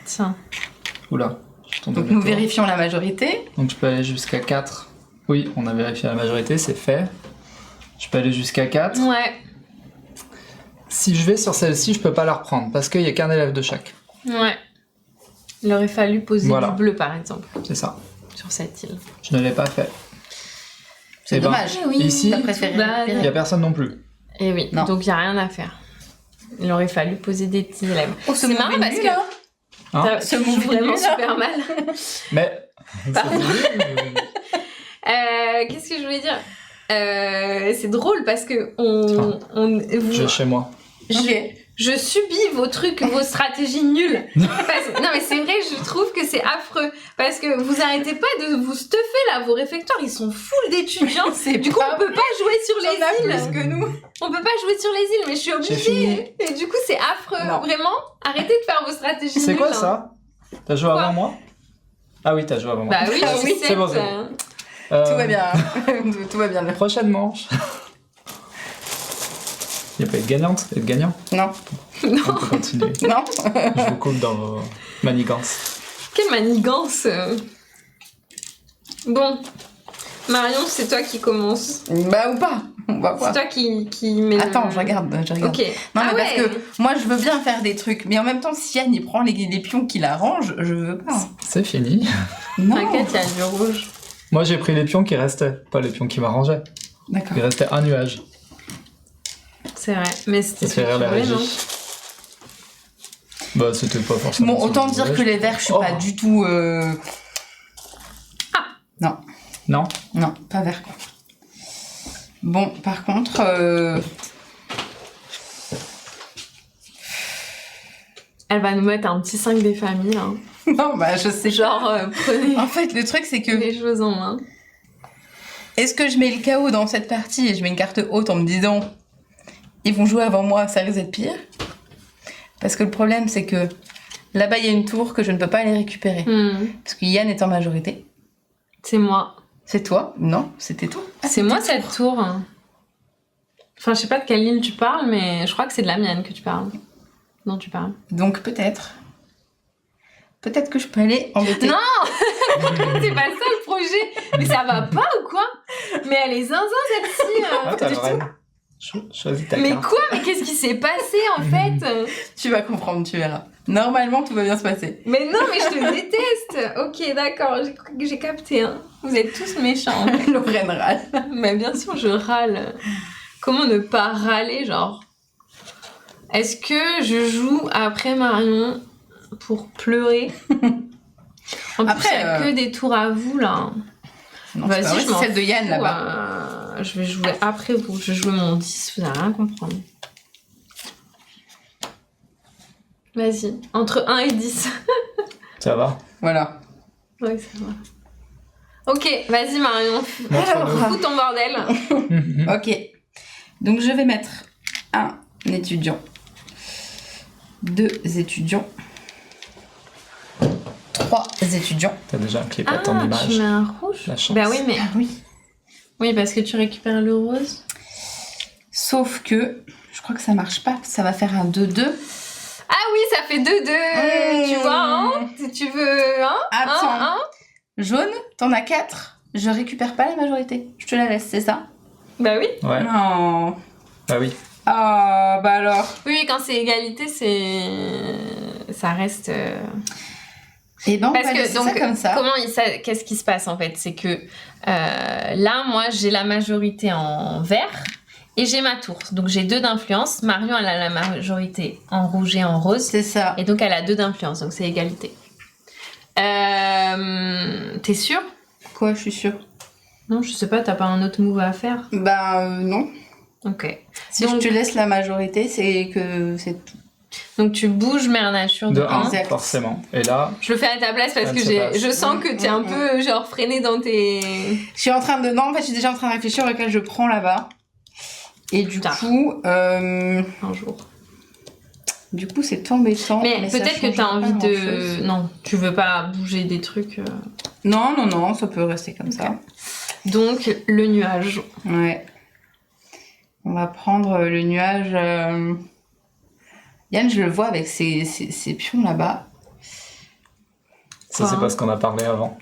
Tiens. Oula. Je suis tombé Donc, de nous toi. vérifions la majorité. Donc je peux aller jusqu'à 4. Oui, on a vérifié la majorité, c'est fait. Je peux aller jusqu'à 4. Ouais. Si je vais sur celle-ci, je peux pas la reprendre parce qu'il y a qu'un élève de chaque. Ouais. Il aurait fallu poser Voilà. du bleu, par exemple, C'est ça. sur cette île. Je ne l'ai pas fait. C'est Eh ben, dommage. ici, T'as préféré bah, récupérer. Il y a personne non plus. Et oui, Non. donc il n'y a rien à faire. Il aurait fallu poser des petits élèves. Oh, ce C'est marrant mauvais parce nul, que là. Hein t'as- Ce tu joues mauvais vraiment nul, là. super mal. Mais. Pardon. C'est- Qu'est-ce que je voulais dire C'est drôle parce que Je vais chez moi. Ok. je subis vos trucs, vos stratégies nulles. Non mais c'est vrai, je trouve que c'est affreux parce que vous arrêtez pas de vous stuffer là, vos réfectoires ils sont full d'étudiants. C'est Du coup pas on peut pas jouer sur T'en as les îles. plus que nous. On peut pas jouer sur les îles, mais je suis J'ai fini. obligée. Et du coup c'est affreux, Non. vraiment. Arrêtez de faire vos stratégies nulles. C'est quoi hein. ça? T'as joué Quoi avant moi? Ah oui, t'as joué avant moi. Bah oui, Ah je oui, sais c'est bon, que- c'est bon. Tout va bien. Tout va bien. Prochaine manche. Il n'y a pas de gagnante et de gagnant. Non. On peut continuer. Non. Je vous coupe dans vos manigances. Quelle manigance. Bon, Marion, c'est toi qui commence. Bah, ou pas. On va C'est voir. toi qui mets le- Attends, je regarde. Ok. Non, Ah mais parce ouais. que moi, je veux bien faire des trucs. Mais en même temps, si Yann, il prend les pions qu'il arrange, je veux pas. C'est fini. Non. T'inquiète, il y a du rouge. Moi, j'ai pris les pions qui restaient, pas les pions qui m'arrangeaient. D'accord. Il restait un nuage. C'est vrai. Mais c'était Ça fait ce que rire tu la voulais, régie. non Bah, c'était pas forcément. Bon, autant dire que les verts, je suis pas du tout... Non. Non. Non, pas vert, quoi. Bon, par contre... Elle va nous mettre un petit 5 des familles, là. Non, bah, je sais. Genre, prenez En fait, le truc, c'est que... les choses en main. Est-ce que je mets le chaos dans cette partie et je mets une carte haute en me disant ils vont jouer avant moi, ça risque d'être pire? Parce que le problème, c'est que là-bas, il y a une tour que je ne peux pas aller récupérer. Parce que Yann est en majorité. C'est moi. C'est toi? Non, c'était toi. C'est moi cette tour. Enfin, je sais pas de quelle île tu parles, mais je crois que c'est de la mienne que tu parles. Dont tu parles. Donc peut-être. Peut-être que je peux aller embêter. Non c'est pas ça le projet. Mais ça va pas ou quoi? Mais elle est zinzin celle-ci. Ah, t'as du le tout. reine. Choisis ta Mais carte. quoi? Mais qu'est-ce qui s'est passé en fait? Tu vas comprendre, tu verras. Normalement, tout va bien se passer. Mais non, mais je te déteste. Ok, d'accord, j'ai capté. Hein. Vous êtes tous méchants. En fait. Lorraine râle. Mais bien sûr, je râle. Comment ne pas râler, genre? Est-ce que je joue après Marion pour pleurer? En plus, Après, il n'y a que des tours à vous, là. Non, Vas-y, c'est pas vrai, je c'est m'en celle de Yann, fous, là-bas. je vais jouer après vous. Je vais jouer mon 10, vous n'allez rien comprendre. Vas-y, entre 1 et 10. Ça va. Voilà. Ouais, ça va. Ok, vas-y Marion. Montre-nous. Fous ton bordel. Ok. Donc, je vais mettre un étudiant. 2 étudiants. 3 étudiants. T'as déjà un clip à Ah, ton image. tu mets un rouge? La chance. Bah oui, mais... Ah oui. Oui, parce que tu récupères le rose. Sauf que, je crois que ça marche pas. Ça va faire un 2-2. Ah oui, ça fait 2-2. Tu vois, hein? Si tu veux, hein? Attends. Hein? Jaune, t'en as 4. Je récupère pas la majorité. Je te la laisse, c'est ça? Bah oui. Ouais. Non. Bah oui. Ah, bah alors. Oui, quand c'est égalité, ça reste... Et ben, on Parce va que, laisser donc, ça comme ça. qu'est-ce qui se passe, en fait? C'est que là, moi, j'ai la majorité en vert et j'ai ma tour. Donc, j'ai 2 d'influence. Marion, elle a la majorité en rouge et en rose. C'est ça. Et donc, elle a 2 d'influence. Donc, c'est égalité. T'es sûre? Quoi, je suis sûre? Non, je sais pas, t'as pas un autre move à faire? Bah, non. Ok. Si Donc- je te laisse la majorité, c'est que c'est tout. Donc, tu bouges mère nature De de 1. 1, Exact. forcément. Et là, Je le fais à ta place parce Elle que se passe. je sens que t'es un peu, genre, freiné dans tes... Je suis en train de... Non, en fait, je suis déjà en train de réfléchir auquel je prends là-bas. Et du Putain. coup... Un jour. Du coup, c'est embêtant. Mais ça peut-être que change t'as pas envie de... grand-chose. Non, tu veux pas bouger des trucs. Non, non, non, ça peut rester comme ça. Donc, le nuage. Ouais. On va prendre le nuage... Yann, je le vois avec ses pions là-bas. ça c'est pas ce qu'on a parlé avant.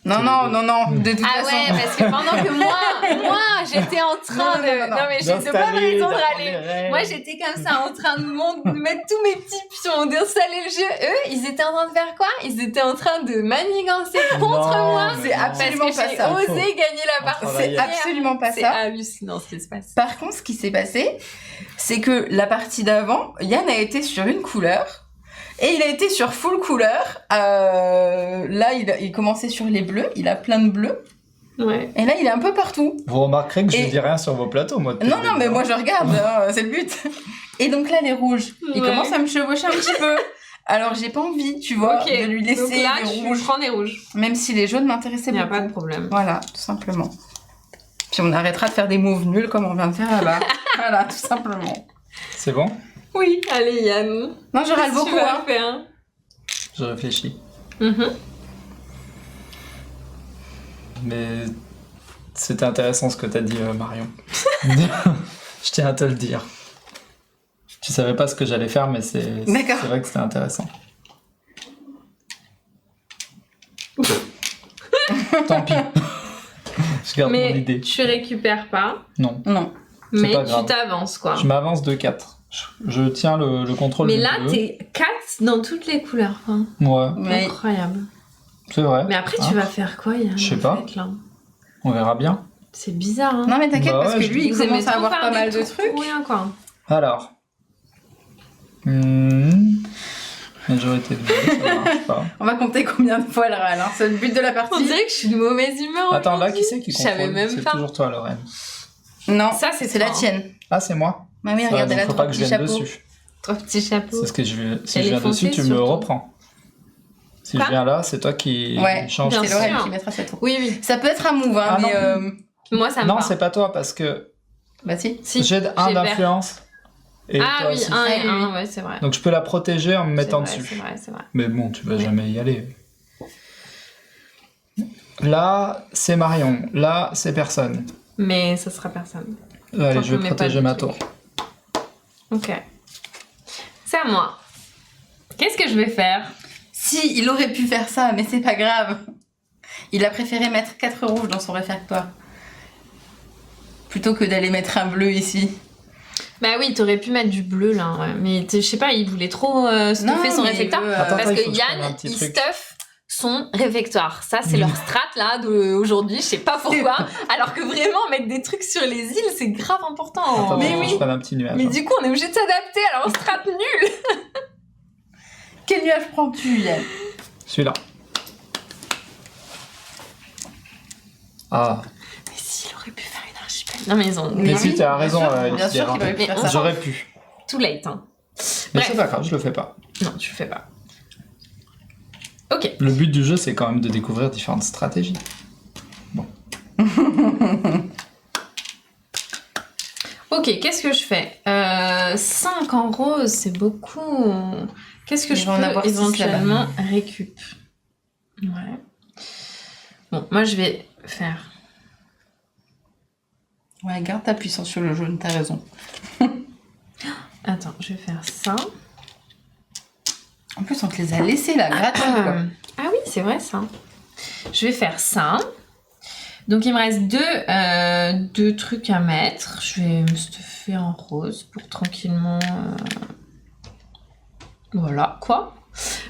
Non, non, non, non, de toute Ah façon. ouais, parce que pendant que moi, j'étais en train Non, de... non, non, non. Non, mais j'ai de bonnes D'installer, raisons de d'apprendre râler. les règles. Moi, j'étais comme ça, en train de mettre tous mes petits pions, d'installer le jeu. Eux, ils étaient en train de faire quoi? Ils étaient en train de manigancer contre Non, moi. mais C'est non. absolument Parce que pas j'ai ça. osé Faux. gagner la On partie. travaille. C'est absolument pas C'est ça. hallucinant ce qui se passe. Par contre, ce qui s'est passé, c'est que la partie d'avant, Yann a été sur une couleur et il a été sur full couleur. Là, il commençait sur les bleus, il a plein de bleus. Ouais. Et là, il est un peu partout. Vous remarquerez que je Et- dis rien sur vos plateaux, moi. depuis Non, le non, mais début. moi je regarde, hein, c'est le but. Et donc là, les rouges, ils Ouais. commencent à me chevaucher un petit peu. Alors, j'ai pas envie, tu vois, Ok. de lui Donc laisser là, les tu rouges. prends des rouges. Même si les jaunes m'intéressaient Il n'y a beaucoup. pas de problème. Voilà, tout simplement. Puis on arrêtera de faire des moves nuls comme on vient de faire là-bas. Voilà, tout simplement. C'est bon? Oui, allez Yann. Non, je râle Qu'est-ce que beaucoup, tu vas hein. faire? Je réfléchis. Mhm. Mais c'était intéressant ce que t'as dit, Marion. Je tiens à te le dire. Tu savais pas ce que j'allais faire, mais c'est D'accord. vrai que c'était intéressant. Tant pis. Je garde mon Mais idée. tu récupères pas, Non, Non. mais pas tu grave. t'avances quoi. je m'avance de 4. Je tiens le contrôle Mais du là, bleu. t'es 4 dans toutes les couleurs. Hein. Ouais, Mais Incroyable. c'est vrai. Mais après, Hein, tu vas faire quoi, Yann? Je sais en pas. fait, là On verra bien. C'est bizarre, hein? non, mais t'inquiète, Bah parce ouais, que je- lui, il Vous aimez commence à trop avoir faire pas des mal de tours trucs. pour rien, quoi. Alors. Majorité de bleu, ça marche pas. On va compter combien de fois elle râle, hein. C'est le but de la On partie. dirait que je suis de mauvaise humeur. Attends, là, aujourd'hui. qui c'est qui Je savais contrôle? même C'est pas. toujours toi, Lorraine. Non, Ça, c'est la toi, hein. tienne. Ah, c'est moi? Bah oui, Ça va, regardez donc là, faut trois pas que je petits vienne chapeaux. dessus. Trois petits chapeaux. C'est ce que je vais... Si Elle je est viens dessus, foncée, tu me surtout. reprends. Si Quoi je viens là, c'est toi qui Ouais, change. Bien c'est sûr. Lorraine qui mettra cette tour. Oui, oui. Ça peut être un move, hein, Ah, mais... Moi, ça me Non, va. c'est pas toi, parce que Bah si. Si, j'ai un vert. d'influence. Et Ah toi oui, aussi. un et Ah oui, un, oui. ouais, c'est vrai. Donc je peux la protéger en me mettant C'est vrai, dessus. C'est vrai, c'est vrai. Mais bon, tu vas Ouais. jamais y aller. Là, c'est Marion. Là, c'est personne. Mais ça sera personne. Allez, Tant je vais qu'on met pas protéger de ma truc. tour. Ok. C'est à moi. Qu'est-ce que je vais faire? Si, il aurait pu faire ça, mais c'est pas grave. Il a préféré mettre 4 rouges dans son réfectoire. Plutôt que d'aller mettre un bleu ici. Bah oui, t'aurais pu mettre du bleu là, ouais. Mais je sais pas, il voulait trop stuffer son mais il réfectoire. veut, Attends, Parce il faut que que je prenne un Yann, petit il truc. stuff son réfectoire. Ça, c'est leur strat là d'aujourd'hui, je sais pas pourquoi. Alors que vraiment, mettre des trucs sur les îles, c'est grave important. Attends, Mais il faut que oui. je prenne un petit nuage. Mais hein. du coup, on est obligé de s'adapter à leur strat nul. Quel nuage prends-tu, Yann? Celui-là. Ah, Mais s'il aurait pu faire une archipel. Non, mais ils ont. mais Oui, si, tu as raison, bien sûr Elvira. qu'il aurait pu Mais faire on ça. J'aurais pu. Too late, hein. Mais Bref. c'est pas grave, je le fais pas. Non, tu le fais pas. Ok. Le but du jeu, c'est quand même de découvrir différentes stratégies. Ok, qu'est-ce que je fais 5 en rose, c'est beaucoup. Qu'est-ce que Il je va en peux avoir 6 éventuellement récup? Ouais. Bon, moi je vais faire. Ouais, garde ta puissance sur le jaune, t'as raison. Attends, je vais faire ça. En plus, on te les a laissés là, gratuits quoi. Ah oui, c'est vrai ça. Je vais faire ça. Donc il me reste deux trucs à mettre. Je vais me stuffer en rose pour tranquillement. Voilà, quoi.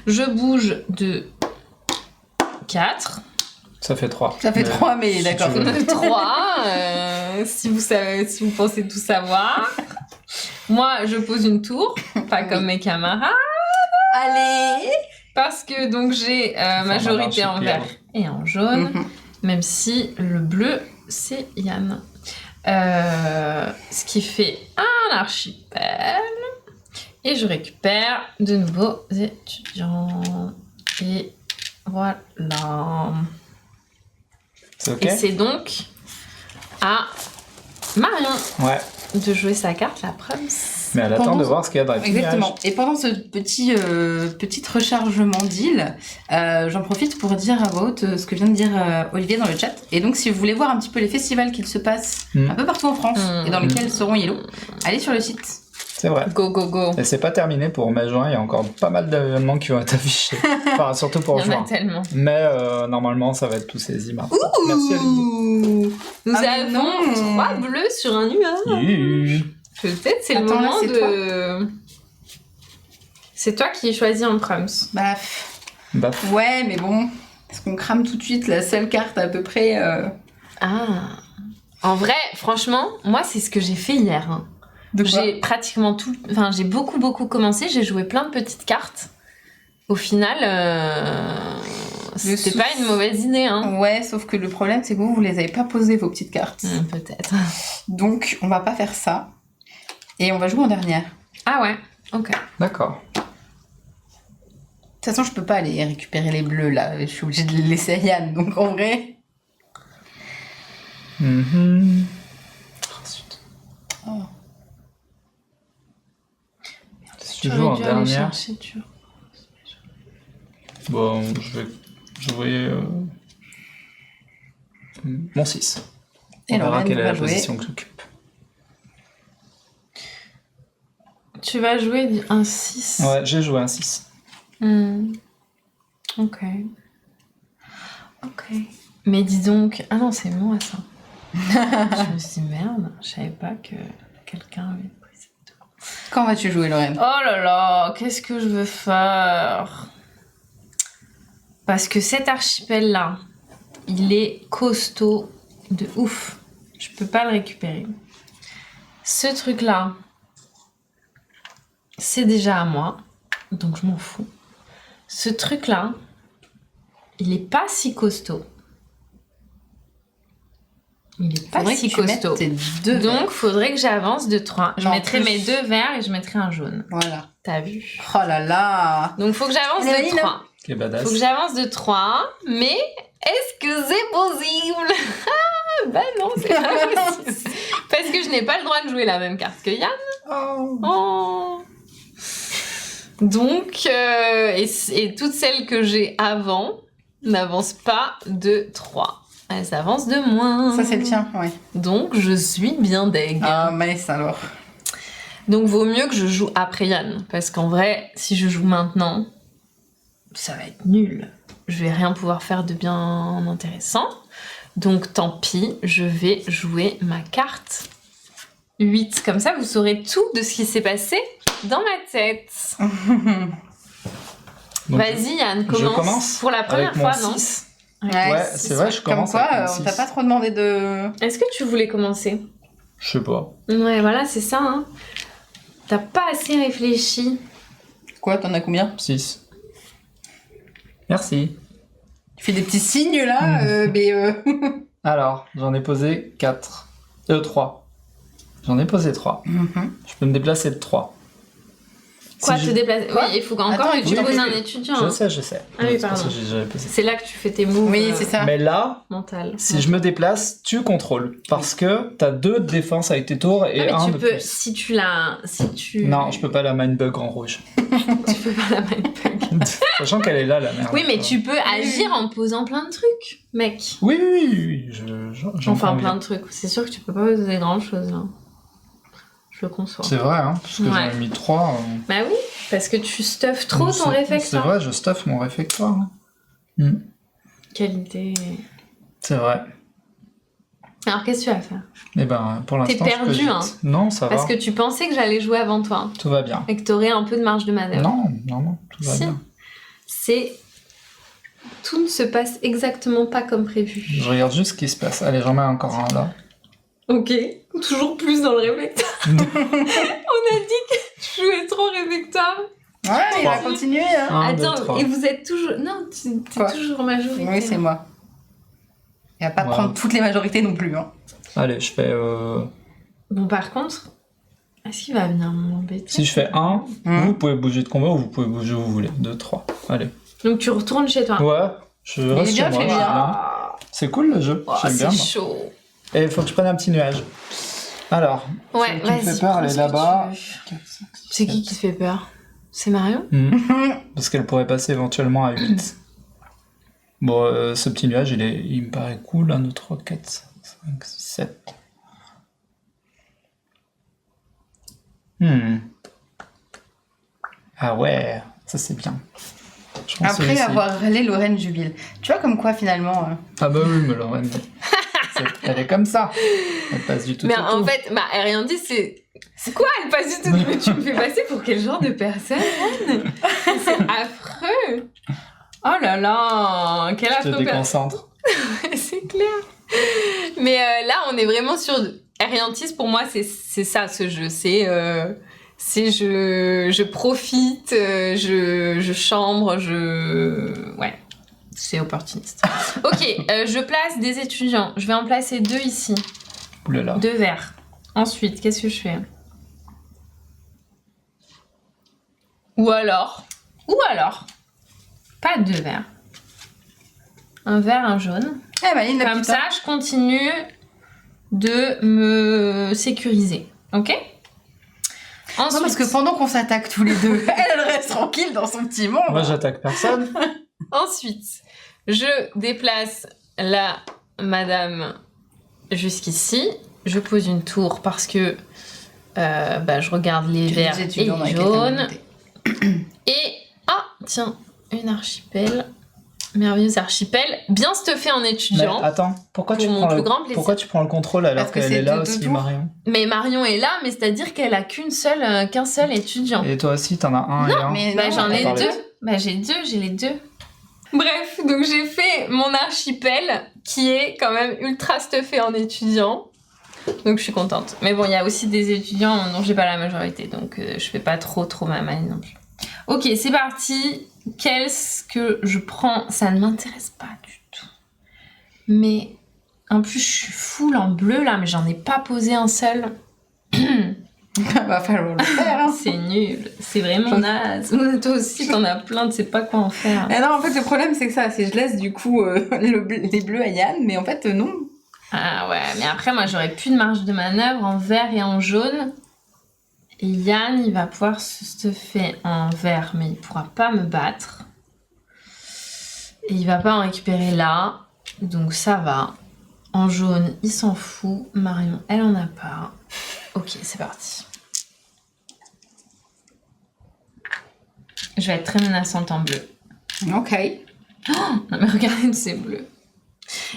Je bouge de 4. Ça fait 3. Ça fait 3, mais d'accord. tu veux. 3, si vous pensez tout savoir. Moi, je pose une tour, pas Oui. comme mes camarades, Allez. parce que donc j'ai majorité en vert et en jaune, Mhm. même si le bleu, c'est Yann. Ce qui fait un archipel. Et je récupère de nouveaux étudiants. Et voilà. C'est ok? Et c'est donc à Marion Ouais. de jouer sa carte, la Prums. Mais elle attend Pendant de ce- voir ce qu'il y a dans les petits Exactement. nuages. Et pendant ce petit rechargement d'île, j'en profite pour dire à voix haute ce que vient de dire Olivier dans le chat. Et donc, si vous voulez voir un petit peu les festivals qu'il se passe Mm. un peu partout en France et dans lesquels seront Yellow, allez sur le site. C'est vrai. Go, go, go. Et c'est pas terminé pour mai-juin, il y a encore pas mal d'événements qui vont être affichés. Enfin, surtout pour Il y en a juin. tellement. Mais normalement, ça va être tous ces images. Merci Olivier. Ouh, nous Ah, mais avons non. 3 bleus sur un nuage. Yuhu. Peut-être c'est le Attends, là, moment c'est de... C'est toi qui choisis en Prums. Bah, Baf. ouais, mais bon, est-ce qu'on crame tout de suite la seule carte à peu près Ah. En vrai, franchement, moi, c'est ce que j'ai fait hier. Hein. de quoi J'ai pratiquement tout... Enfin, j'ai beaucoup commencé. J'ai joué plein de petites cartes. Au final, c'était souci- pas une mauvaise idée. Hein. Ouais, sauf que le problème, c'est que vous les avez pas posées, vos petites cartes. Peut-être. Donc, on va pas faire ça. Et on va jouer en dernière. Ah ouais, ok. D'accord. De toute façon, je peux pas aller récupérer les bleus, là. Je suis obligée de les laisser à Yann. Donc, en vrai... Mhm. Oh. Si tu joues en dernière, chercher, bon, je vais jouer mon 6. On Et verra Lorraine quelle est va la jouer. position que j'occupe. Tu vas jouer un 6. Ouais, j'ai joué un 6. Ok. Ok. Mais dis donc... Ah non, c'est moi, ça. Je me suis dit, merde, je savais pas que quelqu'un avait pris cette tour. Quand vas-tu jouer, Lorraine? Oh là là, qu'est-ce que je veux faire? Parce que cet archipel-là, il est costaud de ouf. Je peux pas le récupérer. Ce truc-là, c'est déjà à moi. Donc je m'en fous. ce truc-là, il est pas si costaud. Il est pas Faudrait si que tu mettes costaud. tes 2 verres. Donc, faudrait que j'avance de 3. Je Non, mettrai plus. mes 2 verts et je mettrai un jaune. Voilà. T'as vu? Oh là là. Donc, faut que j'avance Allez, de Aline. 3. Qui est badass. Faut que j'avance de 3, mais est-ce que c'est possible? Ah, bah non, c'est pas possible. Parce que je n'ai pas le droit de jouer la même carte que Yann. Oh. Oh. Donc, et toutes celles que j'ai avant n'avancent pas de 3. Elles avancent de moins. Ça, c'est le tien, ouais. Donc, je suis bien deg. Ah, mince alors. Donc, vaut mieux que je joue après Yann. Parce qu'en vrai, si je joue maintenant, ça va être nul. Je vais rien pouvoir faire de bien intéressant. Donc, tant pis, je vais jouer ma carte 8. Comme ça, vous saurez tout de ce qui s'est passé dans ma tête. Donc, Vas-y, Yann, je commence. commence Pour la première avec mon fois, non? 6. Ouais, Ouais, c'est vrai, je Comme commence quoi, avec mon on t'a 6. pas trop demandé de... Est-ce que tu voulais commencer? Je sais pas. Ouais, voilà, c'est ça. Hein. T'as pas assez réfléchi. Quoi, t'en as combien? 6. Merci. Tu fais des petits signes là, mais... Alors, j'en ai posé 4. 3. J'en ai posé 3. Mhm. Je peux me déplacer de 3. Quoi, Si te je- déplacer? Quoi Oui, il faut encore Attends, que tu oui, poses oui, un oui. étudiant. Je hein. sais, je sais. Ah oui, C'est pour pardon. ça que j'avais posé. C'est là que tu fais tes moves Oui, c'est ça. Mais là, mentales. si je me déplace, tu contrôles. Parce que t'as 2 de défense avec tes tours et Ah, mais un tu de peux, plus. si tu l'as... Si tu... Non, je peux pas la mindbug en rouge. Tu peux pas la mindbug. Sachant qu'elle est là, la merde. Oui, mais tu peux agir en posant plein de trucs, mec. Oui, oui, oui. J'entends Enfin, bien. plein de trucs. C'est sûr que tu peux pas poser grand chose, là. Je le conçois. C'est vrai, hein, parce que Ouais. j'en ai mis 3. Bah oui, parce que tu stuffes trop ton C'est réfectoire. vrai, je stuffe mon réfectoire. Hein. Qualité. C'est vrai. Alors, qu'est-ce que tu vas faire? Et ben, pour T'es l'instant, je perdu, cogite. hein. Non, ça Parce va. que tu pensais que j'allais jouer avant toi. Tout va bien. Et que t'aurais un peu de marge de manœuvre. Non, tout va Si. bien. C'est... Tout ne se passe exactement pas comme prévu. Je regarde juste ce qui se passe. Allez, j'en mets encore un là. Ok. Toujours plus dans le réfectoire. On a dit que tu jouais trop réfectoire. Ouais, il va Trois. continuer, hein. 1, 2, Attends, 3. et vous êtes toujours... Non, t'es Quoi toujours majoritaire. Oui, c'est moi. Il va pas Ouais. prendre toutes les majorités non plus, hein. Allez, je fais... Bon, par contre, est-ce qu'il va venir m'embêter? Si je fais 1, Hmm. vous pouvez bouger de combat ou vous pouvez bouger où vous voulez. 2, 3. Allez. Donc tu retournes chez toi. Ouais, je reste bien, chez moi. fais je bien. suis bien. C'est cool le jeu. Oh, J'aime bien. c'est moi. chaud. Et il faut que je prenne un petit nuage. Alors, Ouais, celle qui me vas-y. fait peur, prends elle est ce que là-bas. tu veux. C'est qui te fait peur? C'est Marion? Parce qu'elle pourrait passer éventuellement à 8. Bon, ce petit nuage, il me paraît cool. 1, 2, 3, 4, 5, 6, 7. Ah ouais, ça c'est bien. Je pense Après celui-ci. avoir râlé, Lorraine jubile. Tu vois comme quoi, finalement... Ah bah oui, mais Lorraine, elle est comme ça. Elle passe du tout Mais au en tout. fait, bah, rien dit, c'est quoi? Elle passe du tout. Mais tu me fais passer pour quel genre de personne, Anne? C'est affreux. Oh là là, quel Je te affreux personne. déconcentre. C'est clair. Mais là, on est vraiment sur Ariantis. Pour moi, c'est ça ce jeu. C'est je profite, je chambre, ouais. C'est opportuniste. Ok, je place des étudiants. Je vais en placer 2 ici. Oulala. 2 verts. Ensuite, qu'est-ce que je fais? Ou alors, pas 2 verts. Un vert, un jaune. Eh, Maline, la Comme petite, ça, je continue de me sécuriser. Ok? Non, Ensuite, parce que pendant qu'on s'attaque tous les deux, elle reste tranquille dans son petit monde. Moi, j'attaque personne. ensuite, je déplace la madame jusqu'ici. Je pose une tour parce que je regarde les Tu verts dis, et tu donnes les avec jaunes. quelqu'un Et, tiens, une archipel. Merveilleuse archipel. Bien stuffée en Mais étudiant. attends, pourquoi Pour tu, mon prends plus le... grand plaisir. pourquoi tu prends le contrôle alors Parce que qu'elle c'est est là deux aussi, tours. Marion? Mais Marion est là, mais c'est-à-dire qu'elle a qu'un seul étudiant. Et toi aussi, t'en as un et un. Mais Bah, non, j'en ai parlait 2. de- Bah, j'ai les deux. Bref, donc j'ai fait mon archipel qui est quand même ultra stuffé en étudiants. Donc je suis contente. Mais bon, il y a aussi des étudiants dont j'ai pas la majorité, donc je fais pas trop ma maille non plus. Ok, c'est parti. Qu'est-ce que je prends? Ça ne m'intéresse pas du tout. Mais en plus, je suis full en bleu là, mais j'en ai pas posé un seul. Va falloir le faire. Hein. C'est nul. C'est vraiment naze. Toi aussi, t'en as plein, tu sais pas quoi en faire. Et non, en fait, le problème, c'est que ça, c'est que je laisse du coup les bleus à Yann, mais en fait, non. Ah ouais, mais après, moi, j'aurais plus de marge de manœuvre en vert et en jaune. Et Yann, il va pouvoir se stuffer en vert, mais il pourra pas me battre. Et il va pas en récupérer là. Donc ça va. En jaune, il s'en fout. Marion, elle en a pas. Ok, c'est parti. Je vais être très menaçante en bleu. Ok. Non mais regardez tous ces bleus.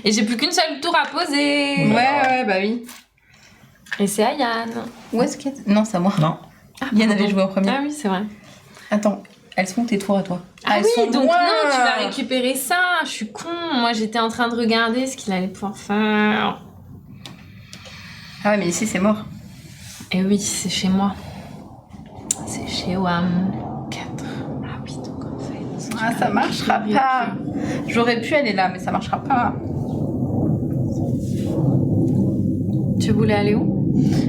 Et j'ai plus qu'une seule tour à poser. Ouais, bah oui. Et c'est à Yann. Où est-ce qu'elle... Non, c'est à moi. Non. Yann pardon. avait joué en premier. Ah oui, c'est vrai. Attends, elles sont tes tours à toi. Ah elles oui, sont donc loin. non, tu vas récupérer ça. Je suis con. Moi, j'étais en train de regarder ce qu'il allait pouvoir faire. Ah ouais, mais ici, c'est mort. Et oui, c'est chez moi. C'est chez WAM 4. Ah oui, donc en fait... Ah, ça marchera pas. J'aurais pu aller là, mais ça marchera pas. Tu voulais aller où?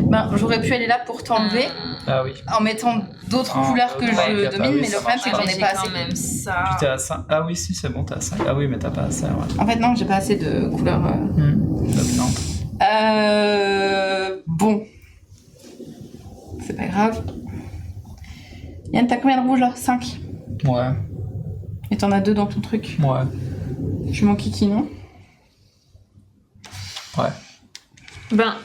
Ben, j'aurais pu aller là pour t'enlever Ah oui. en mettant d'autres Ah, couleurs que ouais, je bah domine, oui, mais ça le problème, c'est que j'en ai pas quand assez. même ça. Puis t'es à 5. Ah oui, si, c'est bon, t'es à 5. Ah oui, mais t'as pas assez, ouais. En fait, non, j'ai pas assez de couleurs. Donc non. Bon. C'est pas grave. Yann, t'as combien de rouges là? 5. Ouais, Et t'en as 2 dans ton truc. ouais, Je m'en kiki, non? ouais. Ben...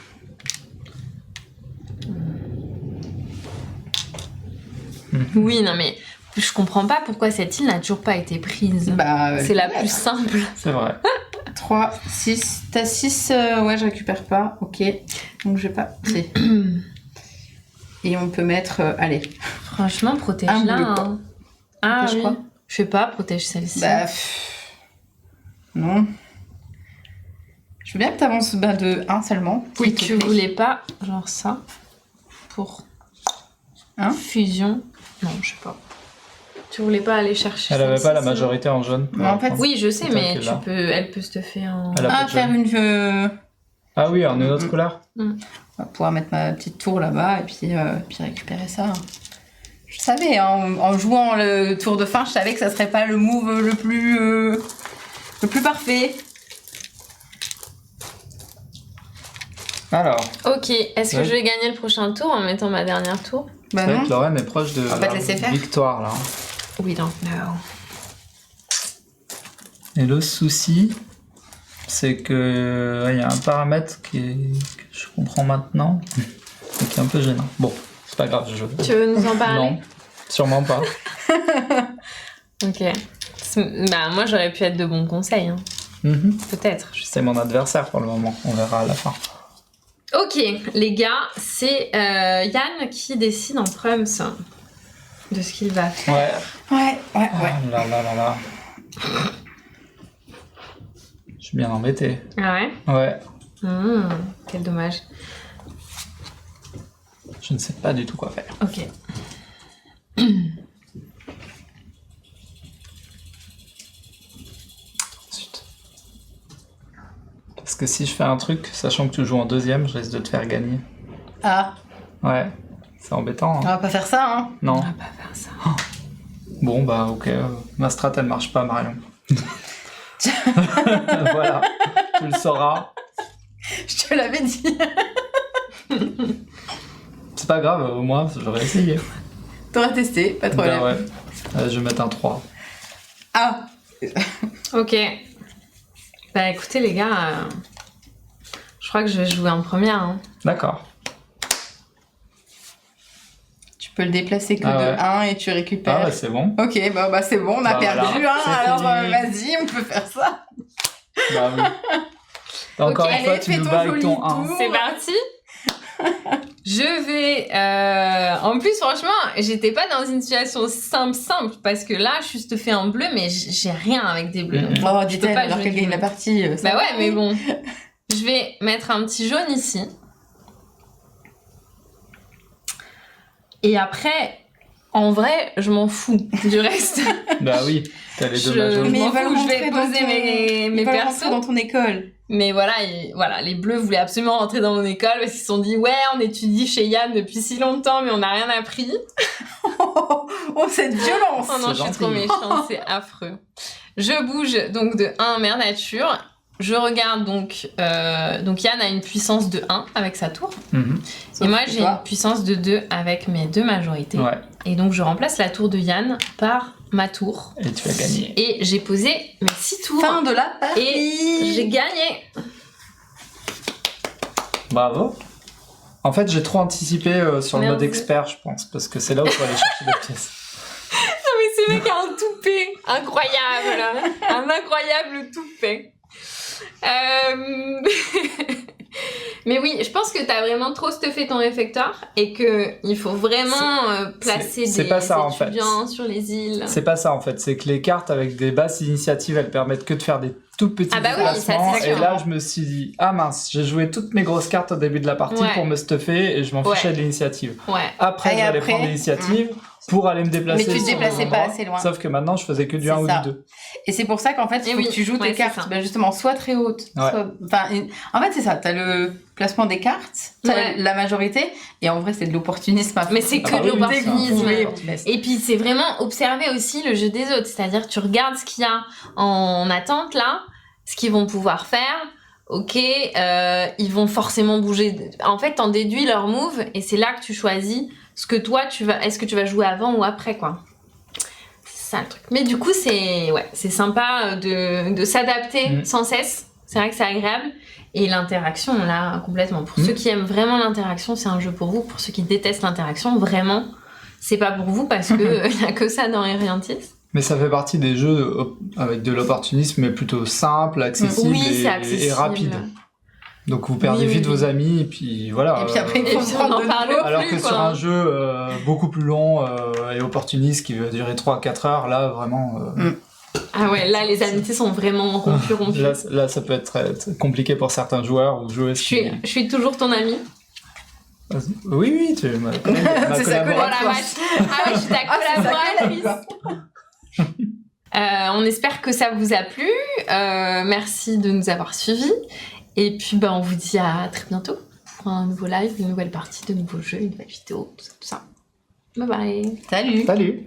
Oui, non mais... Je comprends pas pourquoi cette île n'a toujours pas été prise. Bah, C'est la plus simple. C'est vrai. 3, 6. T'as 6, ouais, je récupère pas. Ok. Donc je vais pas. Si. Et on peut mettre. Allez. Franchement, protège-la. Un bleu. Hein. Ah Protège oui. quoi? Je sais pas, protège celle-ci. Bah. Non. Je veux bien que t'avances de 1 seulement. Oui, s'il te tu plaît. voulais pas, genre ça, pour Hein? fusion. Non, je sais pas. Tu voulais pas aller chercher. Elle avait celle-ci, pas la sinon majorité en jaune. Mais en fait, Oui, je sais, C'est mais elle qui l'a. elle peut se te faire en. Elle a pas Ah, de faire jaune. une. Ah oui, en une autre couleur. On va pouvoir mettre ma petite tour là-bas et puis récupérer ça. Je savais, hein, en jouant le tour de fin, je savais que ça serait pas le move le plus parfait. Alors, Ok, est-ce que Ouais. je vais gagner le prochain tour en mettant ma dernière tour? Bah c'est vrai non. que Lorraine est proche de On va te la laisser faire. victoire là. We don't know. Et le souci, c'est que il y a un paramètre que je comprends maintenant et qui est un peu gênant. Bon, c'est pas grave, je joue. Tu veux nous en parler? Non, sûrement pas. Ok. Bah, moi, j'aurais pu être de bons conseils. Hein. Mhm. Peut-être. Je sais. C'est mon adversaire pour le moment, on verra à la fin. Ok, les gars, c'est Yann qui décide en prums de ce qu'il va faire. Ouais. Ouais. Oh là là là là. Je suis bien embêté. Ah ouais? Ouais, Quel dommage. je ne sais pas du tout quoi faire. Ok. Ensuite. Parce que si je fais un truc, sachant que tu joues en deuxième, je risque de te faire gagner. Ah, Ouais, c'est embêtant. on Hein. va pas faire ça, hein. On Non. va pas faire ça. Bon, bah ok, ma strat elle marche pas, Marion. Voilà, tu le sauras. Je te l'avais dit. C'est pas grave, au moins j'aurais essayé. T'auras testé, pas de problème. Bah ouais. Je vais mettre un 3. Ah, Ok. Bah écoutez les gars, je crois que je vais jouer en première. Hein. D'accord. tu peux le déplacer que Ah de ouais. 1 et tu récupères. Ah bah c'est bon. Ok, bah c'est bon, on a Bah perdu, voilà, hein. c'est Alors fini. vas-y, on peut faire ça. Bah oui. Encore Ok, une fois, allez, tu fais nous ton bats avec joli ton 1. tour. C'est parti. Je vais... En plus, franchement, j'étais pas dans une situation simple parce que là, je suis stuffée en bleu, mais j'ai rien avec des bleus. donc Oh, je peux dit-elle, pas alors jouer qu'elle du gagne bleu. la partie. Ça Bah va. ouais, mais bon. Je vais mettre un petit jaune ici. Et après, En vrai, je m'en fous du reste. Bah oui, t'as les deux Je- majos. Mais ils veulent je vais rentrer dans poser ton- mes ils veulent persos. rentrer dans ton école. Mais voilà, voilà, les bleus voulaient absolument rentrer dans mon école parce qu'ils se sont dit ouais, on étudie chez Yann depuis si longtemps, mais on n'a rien appris. Oh, cette violence. Oh non, je suis trop gentil. méchante, c'est affreux. Je bouge donc de 1 mère nature. Je regarde donc Yann a une puissance de 1 avec sa tour. Mhm. Et moi que j'ai toi. une puissance de 2 avec mes 2 majorités. Ouais, Et donc je remplace la tour de Yann par ma tour. et tu as gagné. Et j'ai posé mes 6 tours. Fin de la partie. Et j'ai gagné. Bravo. En fait, j'ai trop anticipé sur le mode Merci. expert, je pense, parce que c'est là où il faut aller chercher des pièces. Non mais ce mec a un toupet incroyable. Un incroyable toupet. Mais oui, je pense que t'as vraiment trop stuffé ton réfectoire et que il faut vraiment placer c'est des pas ça, en fait. étudiants sur les îles. C'est pas ça en fait, c'est que les cartes avec des basses initiatives, elles permettent que de faire des tout petits Ah bah oui, ça, déplacements. c'est Et sûr. là, je me suis dit, ah mince, j'ai joué toutes mes grosses cartes au début de la partie Ouais. pour me stuffer et je m'en Ouais. fichais de l'initiative. Ouais. Après, Et j'allais après, prendre l'initiative pour aller me déplacer. Mais tu te sur déplaçais des pas endroits. assez loin. Sauf que maintenant, je faisais que du C'est 1 ou ça. du 2. Et c'est pour ça qu'en fait, il Et faut oui, que tu joues ouais, tes c'est cartes ça. bah, justement soit très hautes, Ouais. en fait c'est ça, t'as le placement des cartes, t'as Ouais. la majorité, et en vrai c'est de l'opportunisme. Mais c'est Ah que bah de oui, l'opportunisme. Oui. Et puis c'est vraiment observer aussi le jeu des autres, c'est-à-dire tu regardes ce qu'il y a en attente là, ce qu'ils vont pouvoir faire. Ok, ils vont forcément bouger. En fait, t'en déduis leur move et c'est là que tu choisis ce que toi tu vas. Est-ce que tu vas jouer avant ou après quoi. C'est ça le truc. Mais du coup, c'est sympa de s'adapter sans cesse. C'est vrai que c'est agréable. Et l'interaction, là, complètement. Pour ceux qui aiment vraiment l'interaction, c'est un jeu pour vous. Pour ceux qui détestent l'interaction, vraiment, c'est pas pour vous parce que il y a que ça dans Eriantis. Mais ça fait partie des jeux avec de l'opportunisme, mais plutôt simple, accessible, Oui, c'est et accessible. rapide. Donc vous perdez Oui, vite oui. vos amis, et puis voilà. Et puis après, il Et faut puis, prendre on en de parle nouveau. plus, Alors que quoi. sur un jeu beaucoup plus long et opportuniste qui va durer 3-4 heures, là vraiment. Ah ouais, là, les amitiés sont vraiment rompues. Là, ça peut être très compliqué pour certains joueurs ou joueuses. Je suis toujours ton amie. Oui, tu m'as C'est sa Oh collègue. la vache. Ah ouais, je suis ta Ah, c'est sa collaboratrice. On espère que ça vous a plu. Merci de nous avoir suivis. Et puis, on vous dit à très bientôt pour un nouveau live, une nouvelle partie, de nouveaux jeux, une nouvelle vidéo, tout ça. Bye bye. Salut. Salut.